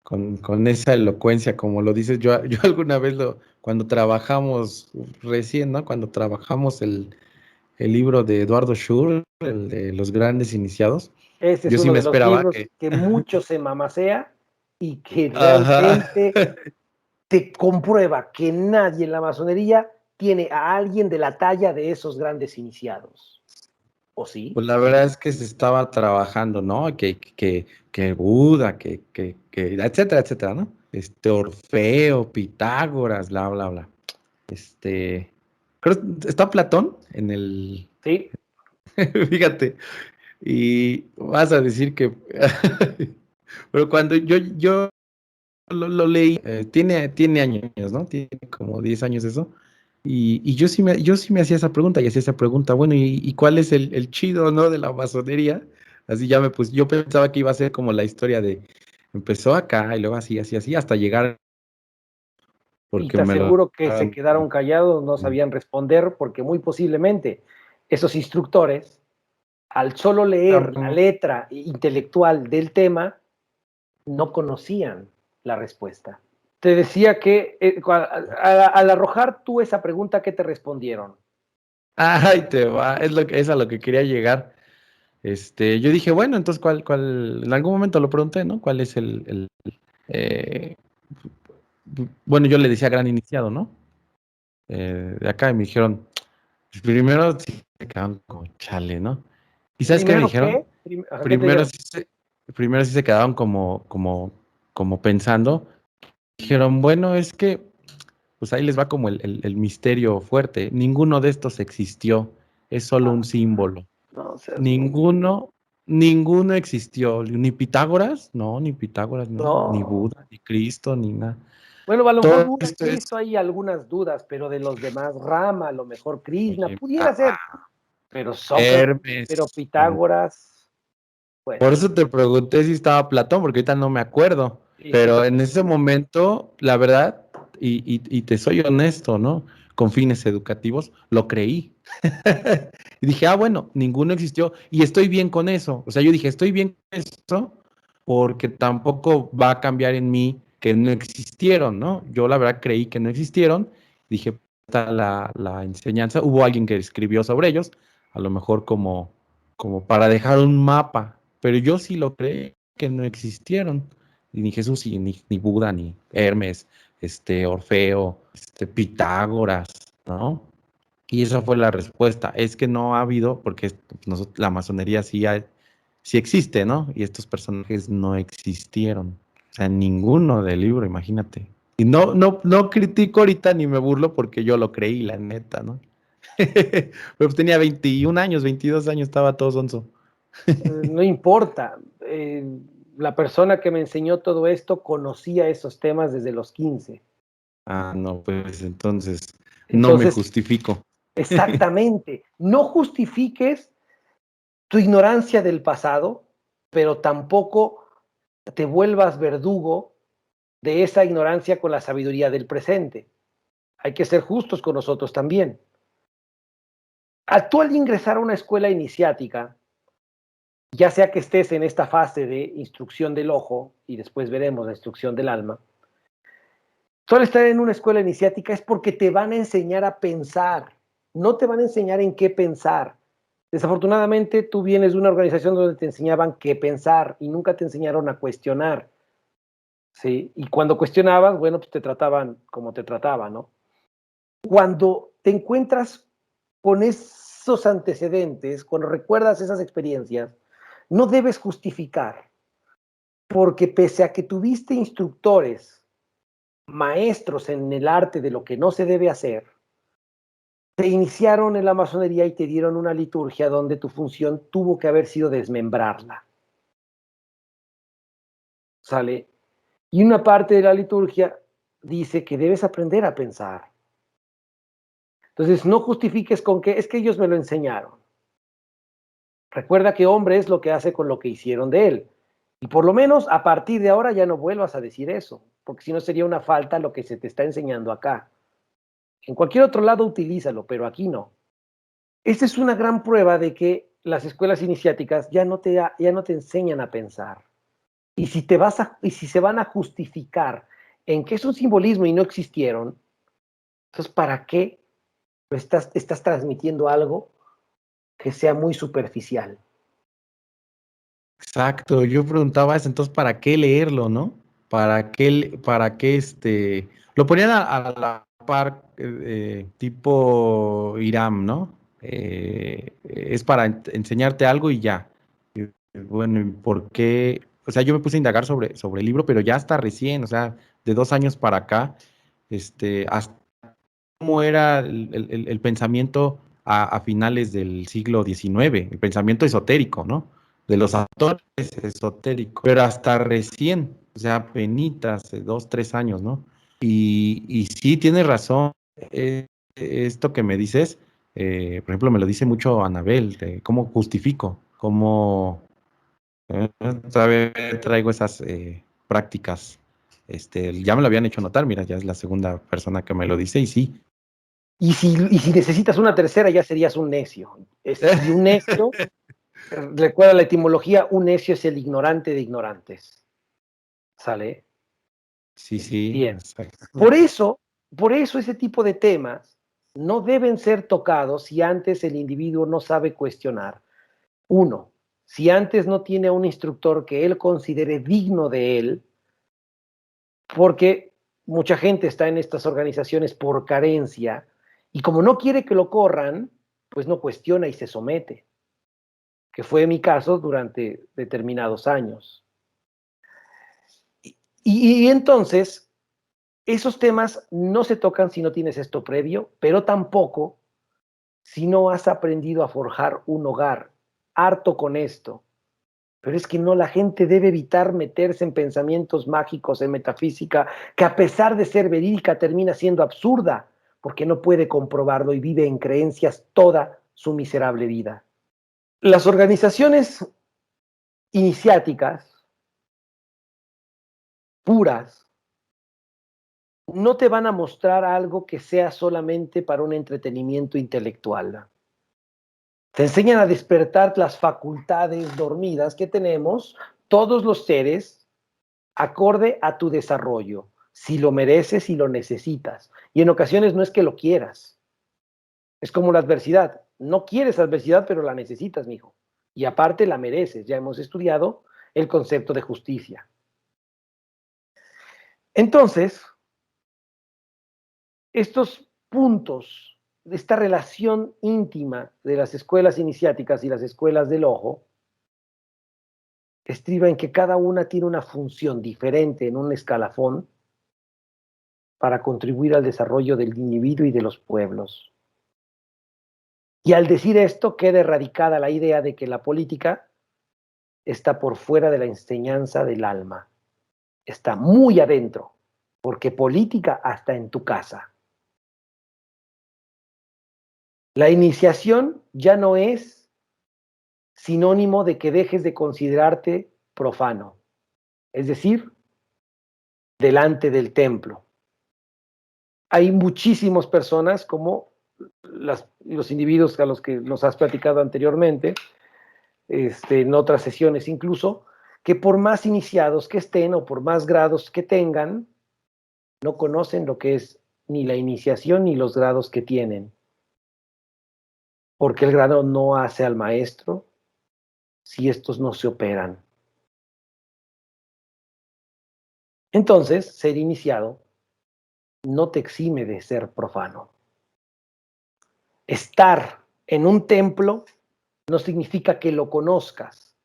con esa elocuencia, como lo dices, yo alguna vez cuando trabajamos recién, ¿no? Cuando trabajamos el libro de Eduardo Schur, el de los grandes iniciados, Este es yo sí uno me de los esperaba libros que mucho se mamasea y que Ajá. realmente te comprueba que nadie en la masonería tiene a alguien de la talla de esos grandes iniciados. ¿O sí? Pues la verdad es que se estaba trabajando, ¿no? Que Buda, etcétera, etcétera, ¿no? Orfeo, Pitágoras, bla, bla, bla. Creo está Platón en el, Sí. fíjate, y vas a decir que, pero cuando yo lo leí, tiene años, ¿no? Tiene como 10 años eso. Y yo sí me hacía esa pregunta, y hacía esa pregunta, bueno, ¿y cuál es el chido, ¿no? De la masonería. Así ya yo pensaba que iba a ser como la historia de, empezó acá y luego así, así, así, hasta llegar, Y porque te me lo... aseguro que se quedaron callados, no sabían responder, porque muy posiblemente esos instructores, al solo leer la letra intelectual del tema, no conocían la respuesta. Te decía que al arrojar tú esa pregunta, ¿qué te respondieron? Ay, te va, es a lo que quería llegar. Yo dije, bueno, entonces, en algún momento lo pregunté, ¿no? ¿Cuál es eh, bueno, yo le decía gran iniciado, ¿no? De acá, y me dijeron, pues, primero sí se quedaron como chale, ¿no? ¿Y sabes qué me ¿Primero dijeron? qué? ¿Qué te Primero dijeron? sí primero sí se quedaron como pensando. Dijeron, bueno, es que, pues ahí les va como el misterio fuerte. Ninguno de estos existió, es solo un símbolo. No seas Ninguno, ninguno existió. Ni Pitágoras, no, ni Pitágoras, no. Ni no. Buda, ni Cristo, ni nada. Bueno, a lo mejor Todo Buda y esto es... Cristo hay algunas dudas, pero de los demás, Rama, a lo mejor Krishna, Oye, pudiera ser, pero Sócrates, pero Hermes. Pitágoras, bueno, Por eso te pregunté si estaba Platón, porque ahorita no me acuerdo. sí, sí Pero está. en ese momento, la verdad, y te soy honesto, ¿no? Con fines educativos, lo creí. Y dije, bueno, ninguno existió. Y estoy bien con eso. O sea, yo dije, estoy bien con eso, porque tampoco va a cambiar en mí que no existieron, ¿no? Yo la verdad creí que no existieron, dije, está la enseñanza, hubo alguien que escribió sobre ellos, a lo mejor como para dejar un mapa, pero yo sí lo creí que no existieron, y ni Jesús, y ni Buda, ni Hermes, Orfeo, Pitágoras, ¿no? Y esa fue la respuesta. Es que no ha habido, porque la masonería sí existe, ¿no? Y estos personajes no existieron. O sea, ninguno del libro, imagínate. Y no critico ahorita ni me burlo porque yo lo creí, la neta, ¿no? Pero pues tenía 21 años, 22 años, estaba todo sonso. No importa. La persona que me enseñó todo esto conocía esos temas desde los 15. Ah, no, pues entonces no me Entonces, justifico. exactamente, no justifiques tu ignorancia del pasado, pero tampoco te vuelvas verdugo de esa ignorancia con la sabiduría del presente. Hay que ser justos con nosotros también. Tú al ingresar a una escuela iniciática, ya sea que estés en esta fase de instrucción del ojo y después veremos la instrucción del alma, solo estar en una escuela iniciática es porque te van a enseñar a pensar, no te van a enseñar en qué pensar. Desafortunadamente, tú vienes de una organización donde te enseñaban qué pensar y nunca te enseñaron a cuestionar, ¿sí? Y cuando cuestionabas, bueno, pues te trataban como te trataban, ¿no? Cuando te encuentras con esos antecedentes, cuando recuerdas esas experiencias, no debes justificar, porque pese a que tuviste instructores, maestros en el arte de lo que no se debe hacer, te iniciaron en la masonería y te dieron una liturgia donde tu función tuvo que haber sido desmembrarla. ¿Sale? Y una parte de la liturgia dice que debes aprender a pensar. Entonces, no justifiques con que es que ellos me lo enseñaron. Recuerda que hombre es lo que hace con lo que hicieron de él. Y por lo menos a partir de ahora ya no vuelvas a decir eso, porque si no sería una falta lo que se te está enseñando acá. En cualquier otro lado utilízalo, pero aquí no. Esta es una gran prueba de que las escuelas iniciáticas ya no te enseñan a pensar. Y si se van a justificar en que es un simbolismo y no existieron, entonces ¿para qué estás transmitiendo algo que sea muy superficial? Exacto, yo preguntaba eso, entonces, ¿para qué leerlo, no? ¿Para qué lo ponían a la par, tipo Iram, ¿no? Es para enseñarte algo y ya. Bueno, ¿y por qué? O sea, yo me puse a indagar sobre el libro, pero ya está recién, o sea, de 2 años para acá, hasta cómo era el pensamiento a finales del siglo XIX, el pensamiento esotérico, ¿no? De los autores esotéricos, pero hasta recién, o sea, apenitas, 2, 3 años, ¿no? Y sí, tienes razón, esto que me dices, por ejemplo, me lo dice mucho Anabel, de cómo justifico, cómo traigo esas prácticas. Ya me lo habían hecho notar, mira, ya es la segunda persona que me lo dice, y sí. Y si necesitas una tercera, ya serías un necio. Y un necio, recuerda la etimología, un necio es el ignorante de ignorantes. ¿Sale? Sí, sí, Bien. exacto. Por eso ese tipo de temas no deben ser tocados si antes el individuo no sabe cuestionar. Uno, si antes no tiene un instructor que él considere digno de él, porque mucha gente está en estas organizaciones por carencia y como no quiere que lo corran, pues no cuestiona y se somete, que fue mi caso durante determinados años. Y entonces, esos temas no se tocan si no tienes esto previo, pero tampoco si no has aprendido a forjar un hogar. Harto con esto. Pero es que no, la gente debe evitar meterse en pensamientos mágicos, en metafísica, que a pesar de ser verídica termina siendo absurda, porque no puede comprobarlo y vive en creencias toda su miserable vida. Las organizaciones iniciáticas, puras, no te van a mostrar algo que sea solamente para un entretenimiento intelectual. Te enseñan a despertar las facultades dormidas que tenemos todos los seres acorde a tu desarrollo, si lo mereces y lo necesitas. Y en ocasiones no es que lo quieras. Es como la adversidad. No quieres adversidad, pero la necesitas, mijo. Y aparte la mereces. Ya hemos estudiado el concepto de justicia. Entonces, estos puntos, esta relación íntima de las escuelas iniciáticas y las escuelas del ojo, estriba en que cada una tiene una función diferente en un escalafón para contribuir al desarrollo del individuo y de los pueblos. Y al decir esto, queda erradicada la idea de que la política está por fuera de la enseñanza del alma. Está muy adentro, porque política hasta en tu casa. La iniciación ya no es sinónimo de que dejes de considerarte profano, es decir, delante del templo. Hay muchísimas personas como los individuos a los que los has platicado anteriormente, en otras sesiones incluso, que por más iniciados que estén o por más grados que tengan, no conocen lo que es ni la iniciación ni los grados que tienen. Porque el grado no hace al maestro si estos no se operan. Entonces, ser iniciado no te exime de ser profano. Estar en un templo no significa que lo conozcas.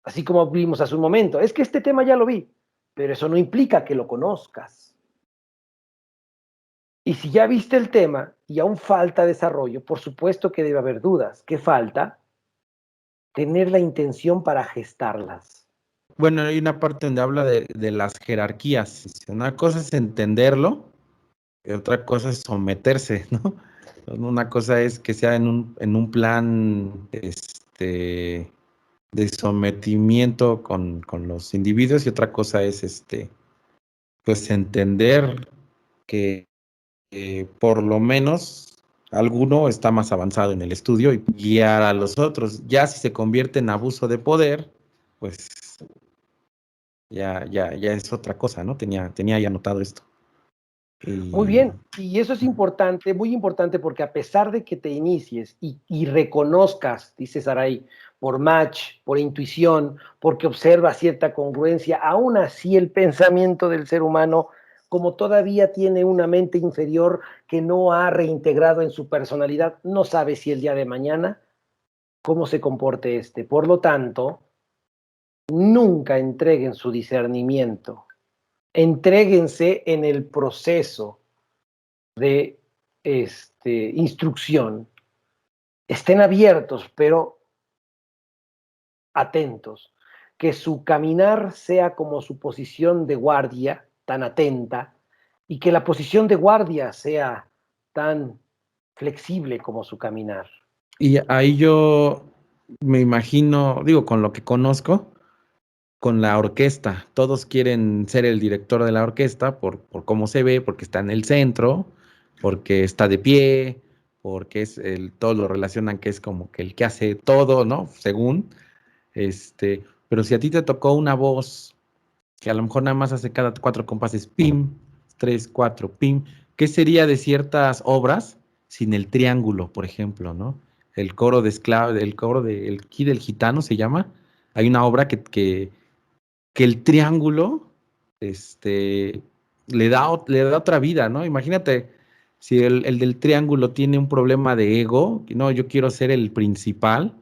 Así como vimos hace un momento, es que este tema ya lo vi, pero eso no implica que lo conozcas. Y si ya viste el tema y aún falta desarrollo, por supuesto que debe haber dudas. ¿Qué falta? Tener la intención para gestarlas. Bueno, hay una parte donde habla de las jerarquías. Una cosa es entenderlo y otra cosa es someterse, ¿no? Una cosa es que sea en un plan de sometimiento con los individuos y otra cosa es pues entender que por lo menos alguno está más avanzado en el estudio y guiar a los otros. Ya si se convierte en abuso de poder, pues ya es otra cosa, ¿no? Tenía ya anotado esto. Muy bien, y eso es importante, muy importante, porque a pesar de que te inicies y reconozcas, dice Sarai, por match, por intuición, porque observas cierta congruencia, aún así el pensamiento del ser humano, como todavía tiene una mente inferior que no ha reintegrado en su personalidad, no sabe si el día de mañana cómo se comporte este. Por lo tanto, nunca entreguen su discernimiento. Entréguense en el proceso de instrucción. Estén abiertos, pero atentos. Que su caminar sea como su posición de guardia, tan atenta, y que la posición de guardia sea tan flexible como su caminar. Y ahí yo me imagino, digo, con lo que conozco, con la orquesta. Todos quieren ser el director de la orquesta por cómo se ve, porque está en el centro, porque está de pie, porque todos lo relacionan que es como que el que hace todo, ¿no? Según, pero si a ti te tocó una voz que a lo mejor nada más hace cada 4 compases, pim, 3, 4, pim, ¿qué sería de ciertas obras sin el triángulo, por ejemplo, ¿no? El coro de esclavo, el coro del gitano se llama. Hay una obra que el triángulo le da otra vida, ¿no? Imagínate si el del triángulo tiene un problema de ego, no, yo quiero ser el principal,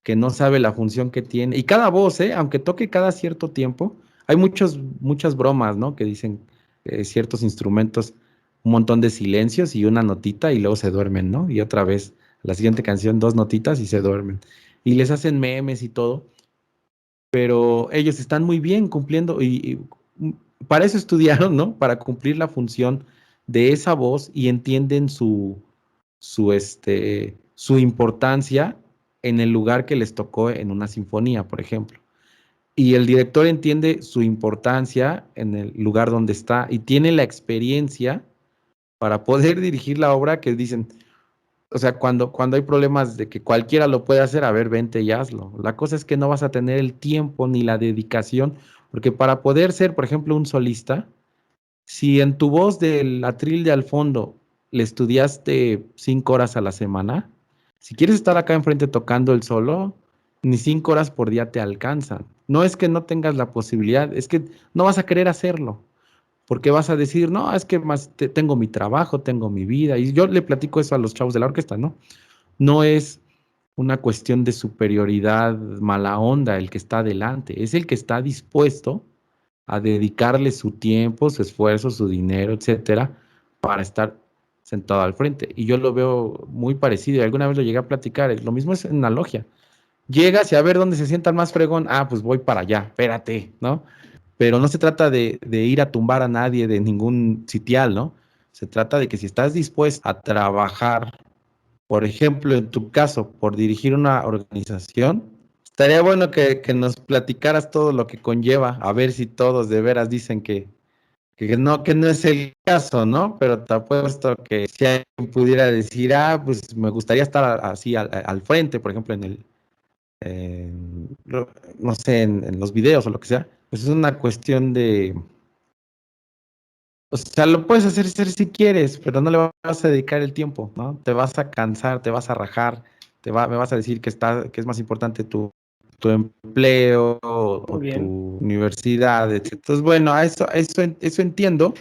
que no sabe la función que tiene. Y cada voz, aunque toque cada cierto tiempo, hay muchas bromas, ¿no? Que dicen ciertos instrumentos, un montón de silencios y una notita y luego se duermen, ¿no? Y otra vez, la siguiente canción, 2 notitas y se duermen. Y les hacen memes y todo, pero ellos están muy bien cumpliendo y para eso estudiaron, ¿no? Para cumplir la función de esa voz y entienden su importancia en el lugar que les tocó en una sinfonía, por ejemplo. Y el director entiende su importancia en el lugar donde está y tiene la experiencia para poder dirigir la obra que dicen, O sea, cuando hay problemas de que cualquiera lo puede hacer, a ver, vente y hazlo. La cosa es que no vas a tener el tiempo ni la dedicación, porque para poder ser, por ejemplo, un solista, si en tu voz del atril de al fondo le estudiaste 5 horas a la semana, si quieres estar acá enfrente tocando el solo, ni 5 horas por día te alcanzan. No es que no tengas la posibilidad, es que no vas a querer hacerlo, porque vas a decir, no, es que más tengo mi trabajo, tengo mi vida, y yo le platico eso a los chavos de la orquesta, ¿no? No es una cuestión de superioridad mala onda el que está adelante, es el que está dispuesto a dedicarle su tiempo, su esfuerzo, su dinero, etcétera, para estar sentado al frente. Y yo lo veo muy parecido, y alguna vez lo llegué a platicar, lo mismo es en la logia. Llegas y a ver dónde se sienta el más fregón, ah, pues voy para allá, espérate, ¿no? Pero no se trata de ir a tumbar a nadie de ningún sitial, ¿no? Se trata de que si estás dispuesto a trabajar, por ejemplo, en tu caso, por dirigir una organización, estaría bueno que nos platicaras todo lo que conlleva, a ver si todos de veras dicen que no es el caso, ¿no? Pero te apuesto que si alguien pudiera decir, ah, pues me gustaría estar así al frente, por ejemplo, no sé, en los videos o lo que sea, pues es una cuestión de, o sea, lo puedes hacer si quieres, pero no le vas a dedicar el tiempo, ¿no? Te vas a cansar, te vas a rajar, me vas a decir que es más importante tu empleo Muy o bien. tu universidad, etc. Entonces, bueno, eso entiendo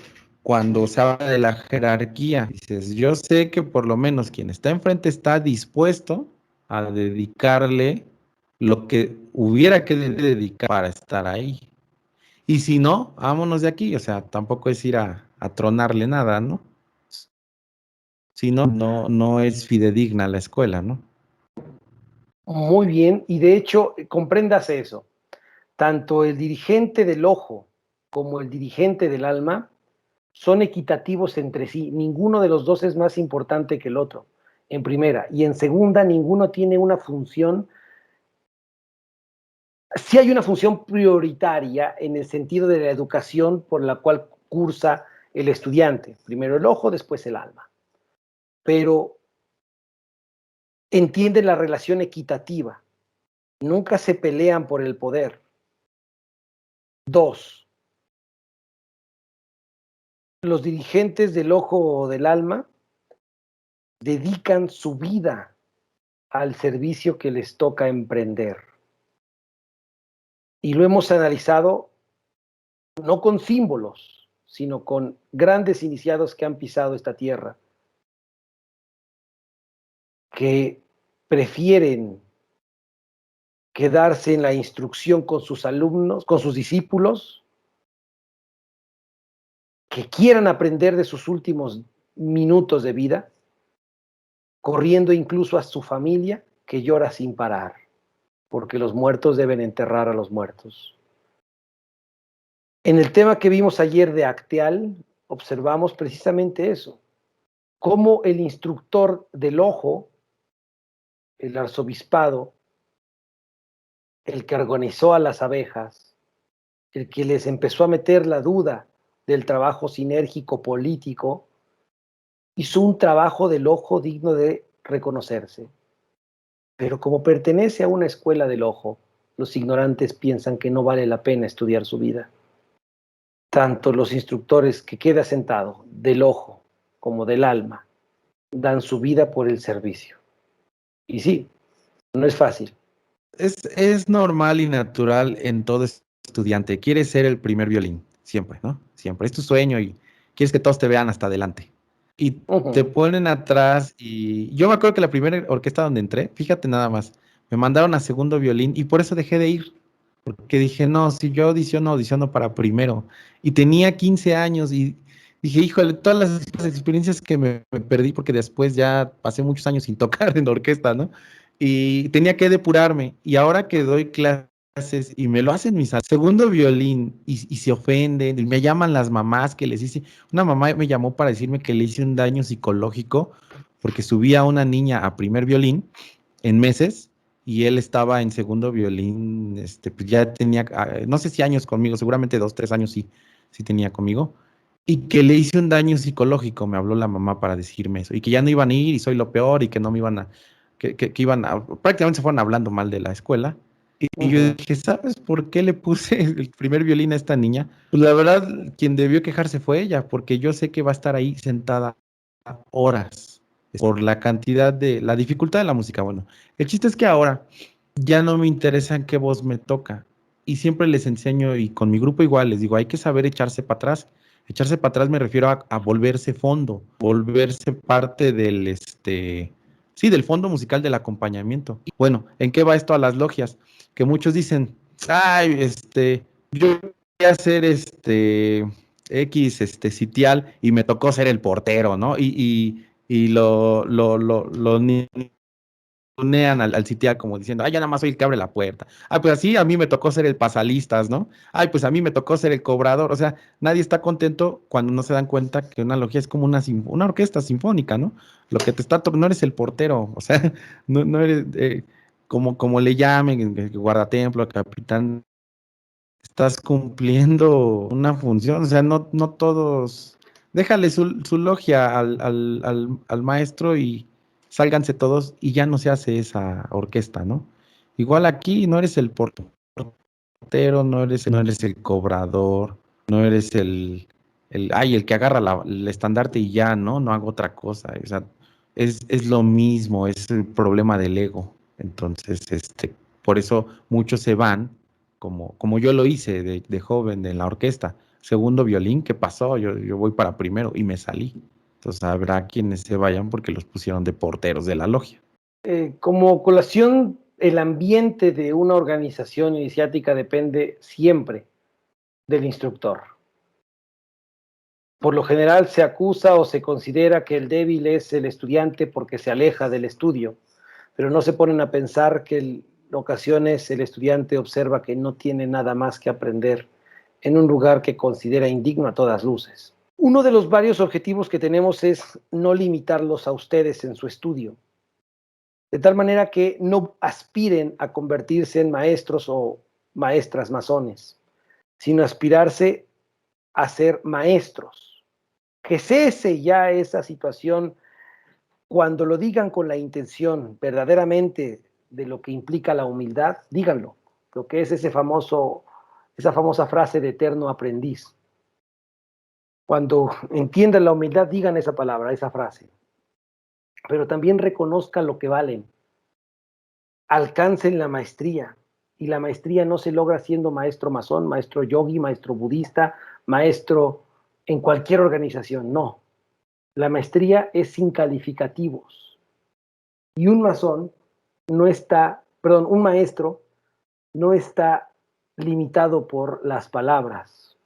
cuando se habla de la jerarquía. Dices, yo sé que por lo menos quien está enfrente está dispuesto a dedicarle lo que hubiera que dedicar para estar ahí. Y si no, vámonos de aquí. O sea, tampoco es ir a tronarle nada, ¿no? Si no, no es fidedigna la escuela, ¿no? Muy bien, y de hecho, compréndase eso. Tanto el dirigente del ojo como el dirigente del alma son equitativos entre sí. Ninguno de los dos es más importante que el otro, en primera. Y en segunda, ninguno tiene una función. Sí hay una función prioritaria en el sentido de la educación por la cual cursa el estudiante. Primero el ojo, después el alma. Pero entienden la relación equitativa. Nunca se pelean por el poder. Dos, los dirigentes del ojo o del alma dedican su vida al servicio que les toca emprender. Y lo hemos analizado no con símbolos, sino con grandes iniciados que han pisado esta tierra, que prefieren quedarse en la instrucción con sus alumnos, con sus discípulos, que quieran aprender de sus últimos minutos de vida, corriendo incluso a su familia que llora sin parar, porque los muertos deben enterrar a los muertos. En el tema que vimos ayer de Acteal, observamos precisamente eso, cómo el instructor del ojo, el arzobispado, el que organizó a las abejas, el que les empezó a meter la duda del trabajo sinérgico político, hizo un trabajo del ojo digno de reconocerse. Pero como pertenece a una escuela del ojo, los ignorantes piensan que no vale la pena estudiar su vida. Tanto los instructores que queda sentado del ojo como del alma dan su vida por el servicio. Y sí, no es fácil. Es normal y natural en todo estudiante. Quieres ser el primer violín, siempre, ¿no? Siempre. Es tu sueño y quieres que todos te vean hasta adelante. Y te ponen atrás y yo me acuerdo que la primera orquesta donde entré, fíjate nada más, me mandaron a segundo violín y por eso dejé de ir. Porque dije, no, si yo audiciono para primero. Y tenía 15 años y dije, híjole, todas las experiencias que me perdí porque después ya pasé muchos años sin tocar en la orquesta, ¿no? Y tenía que depurarme. Y ahora que doy clases y me lo hacen mis segundo violín y se ofenden y me llaman las mamás que les hice. Una mamá me llamó para decirme que le hice un daño psicológico porque subí a una niña a primer violín en meses y él estaba en segundo violín, pues ya tenía, no sé si años conmigo, seguramente 2, 3 años sí tenía conmigo. y que le hice un daño psicológico, me habló la mamá para decirme eso, y que ya no iban a ir y soy lo peor y que no me iban a, que iban a, prácticamente se fueron hablando mal de la escuela. Y yo dije, ¿sabes por qué le puse el primer violín a esta niña? Pues la verdad, quien debió quejarse fue ella, porque yo sé que va a estar ahí sentada horas por la cantidad de, la dificultad de la música. Bueno, el chiste es que ahora ya no me interesa en qué voz me toca. Y siempre les enseño, y con mi grupo igual, les digo, hay que saber echarse para atrás. Echarse para atrás me refiero a volverse fondo, volverse parte del, sí, del fondo musical del acompañamiento. Bueno, ¿en qué va esto a las logias? Que muchos dicen, ay, yo quería hacer X, sitial, y me tocó ser el portero, ¿no? Y lo tunean al sitial como diciendo, ay, yo nada más soy el que abre la puerta. Ay, pues así a mí me tocó ser el pasalistas, ¿no? Ay, pues a mí me tocó ser el cobrador. O sea, nadie está contento cuando no se dan cuenta que una logia es como una orquesta sinfónica, ¿no? Lo que te está no eres el portero, o sea, no eres, como le llamen, guardatemplo, capitán, estás cumpliendo una función, o sea, no todos, déjale su logia al maestro y sálganse todos y ya no se hace esa orquesta, ¿no? Igual aquí no eres el portero, no eres el cobrador, no eres el que agarra el estandarte y ya, ¿no? No hago otra cosa, o sea, es lo mismo, es el problema del ego. Entonces, por eso muchos se van como yo lo hice de joven en la orquesta. Segundo violín, ¿qué pasó? Yo voy para primero y me salí. Entonces habrá quienes se vayan porque los pusieron de porteros de la logia. Como colación, el ambiente de una organización iniciática depende siempre del instructor. Por lo general se acusa o se considera que el débil es el estudiante porque se aleja del estudio, pero no se ponen a pensar que en ocasiones el estudiante observa que no tiene nada más que aprender en un lugar que considera indigno a todas luces. Uno de los varios objetivos que tenemos es no limitarlos a ustedes en su estudio, de tal manera que no aspiren a convertirse en maestros o maestras masones, sino aspirarse a ser maestros. Que cese ya esa situación cuando lo digan con la intención verdaderamente de lo que implica la humildad, díganlo, lo que es esa famosa frase de eterno aprendiz. Cuando entiendan la humildad, digan esa palabra, esa frase, pero también reconozcan lo que valen, alcancen la maestría, y la maestría no se logra siendo maestro masón, maestro yogi, maestro budista, maestro en cualquier organización, no. La maestría es sin calificativos. Y un masón un maestro no está limitado por las palabras.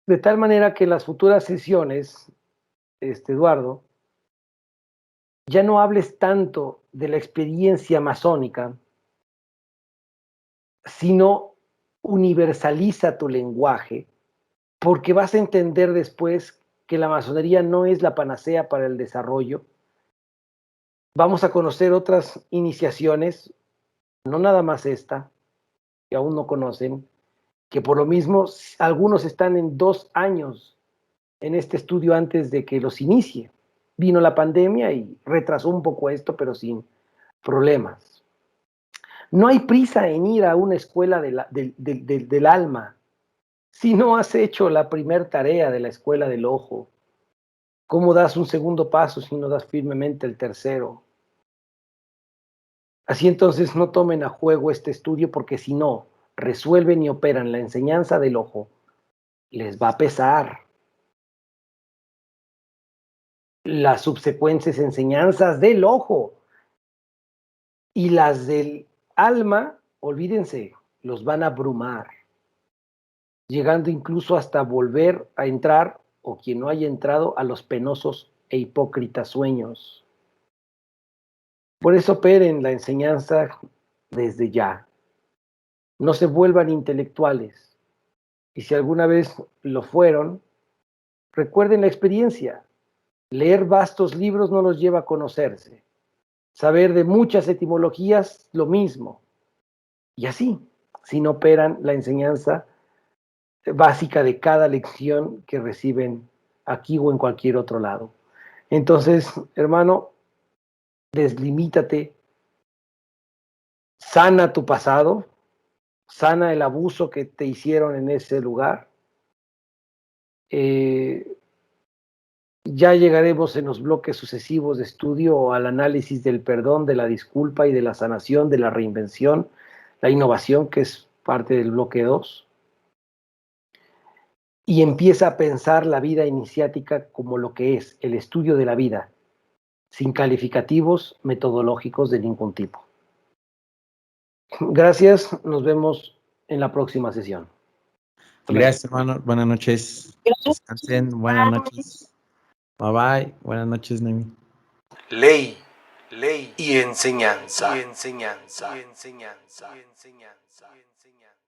De tal manera que en las futuras sesiones, Eduardo, ya no hables tanto de la experiencia masónica, sino universaliza tu lenguaje, porque vas a entender después que la masonería no es la panacea para el desarrollo. Vamos a conocer otras iniciaciones, no nada más esta, que aún no conocen, que por lo mismo algunos están en 2 años en este estudio antes de que los inicie. Vino la pandemia y retrasó un poco esto, pero sin problemas. No hay prisa en ir a una escuela del alma si no has hecho la primer tarea de la escuela del ojo. ¿Cómo das un segundo paso si no das firmemente el tercero? Así entonces no tomen a juego este estudio, porque si no resuelven y operan la enseñanza del ojo, les va a pesar. Las subsecuentes enseñanzas del ojo y las del alma, olvídense, los van a abrumar, llegando incluso hasta volver a entrar, o quien no haya entrado, a los penosos e hipócritas sueños. Por eso operen la enseñanza desde ya. No se vuelvan intelectuales. Y si alguna vez lo fueron, recuerden la experiencia. Leer vastos libros no los lleva a conocerse. Saber de muchas etimologías, lo mismo. Y así, si no operan la enseñanza básica de cada lección que reciben aquí o en cualquier otro lado. Entonces, hermano, deslimítate, sana tu pasado, sana el abuso que te hicieron en ese lugar. Ya llegaremos en los bloques sucesivos de estudio al análisis del perdón, de la disculpa y de la sanación, de la reinvención, la innovación, que es parte del bloque 2. Y empieza a pensar la vida iniciática como lo que es, el estudio de la vida, sin calificativos metodológicos de ningún tipo. Gracias, nos vemos en la próxima sesión. Gracias, hermano. Buenas noches. Descansen. Buenas noches. Bye bye. Buenas noches, Nemi. Ley, ley y enseñanza. Y enseñanza. Y enseñanza. Y enseñanza. Y enseñanza.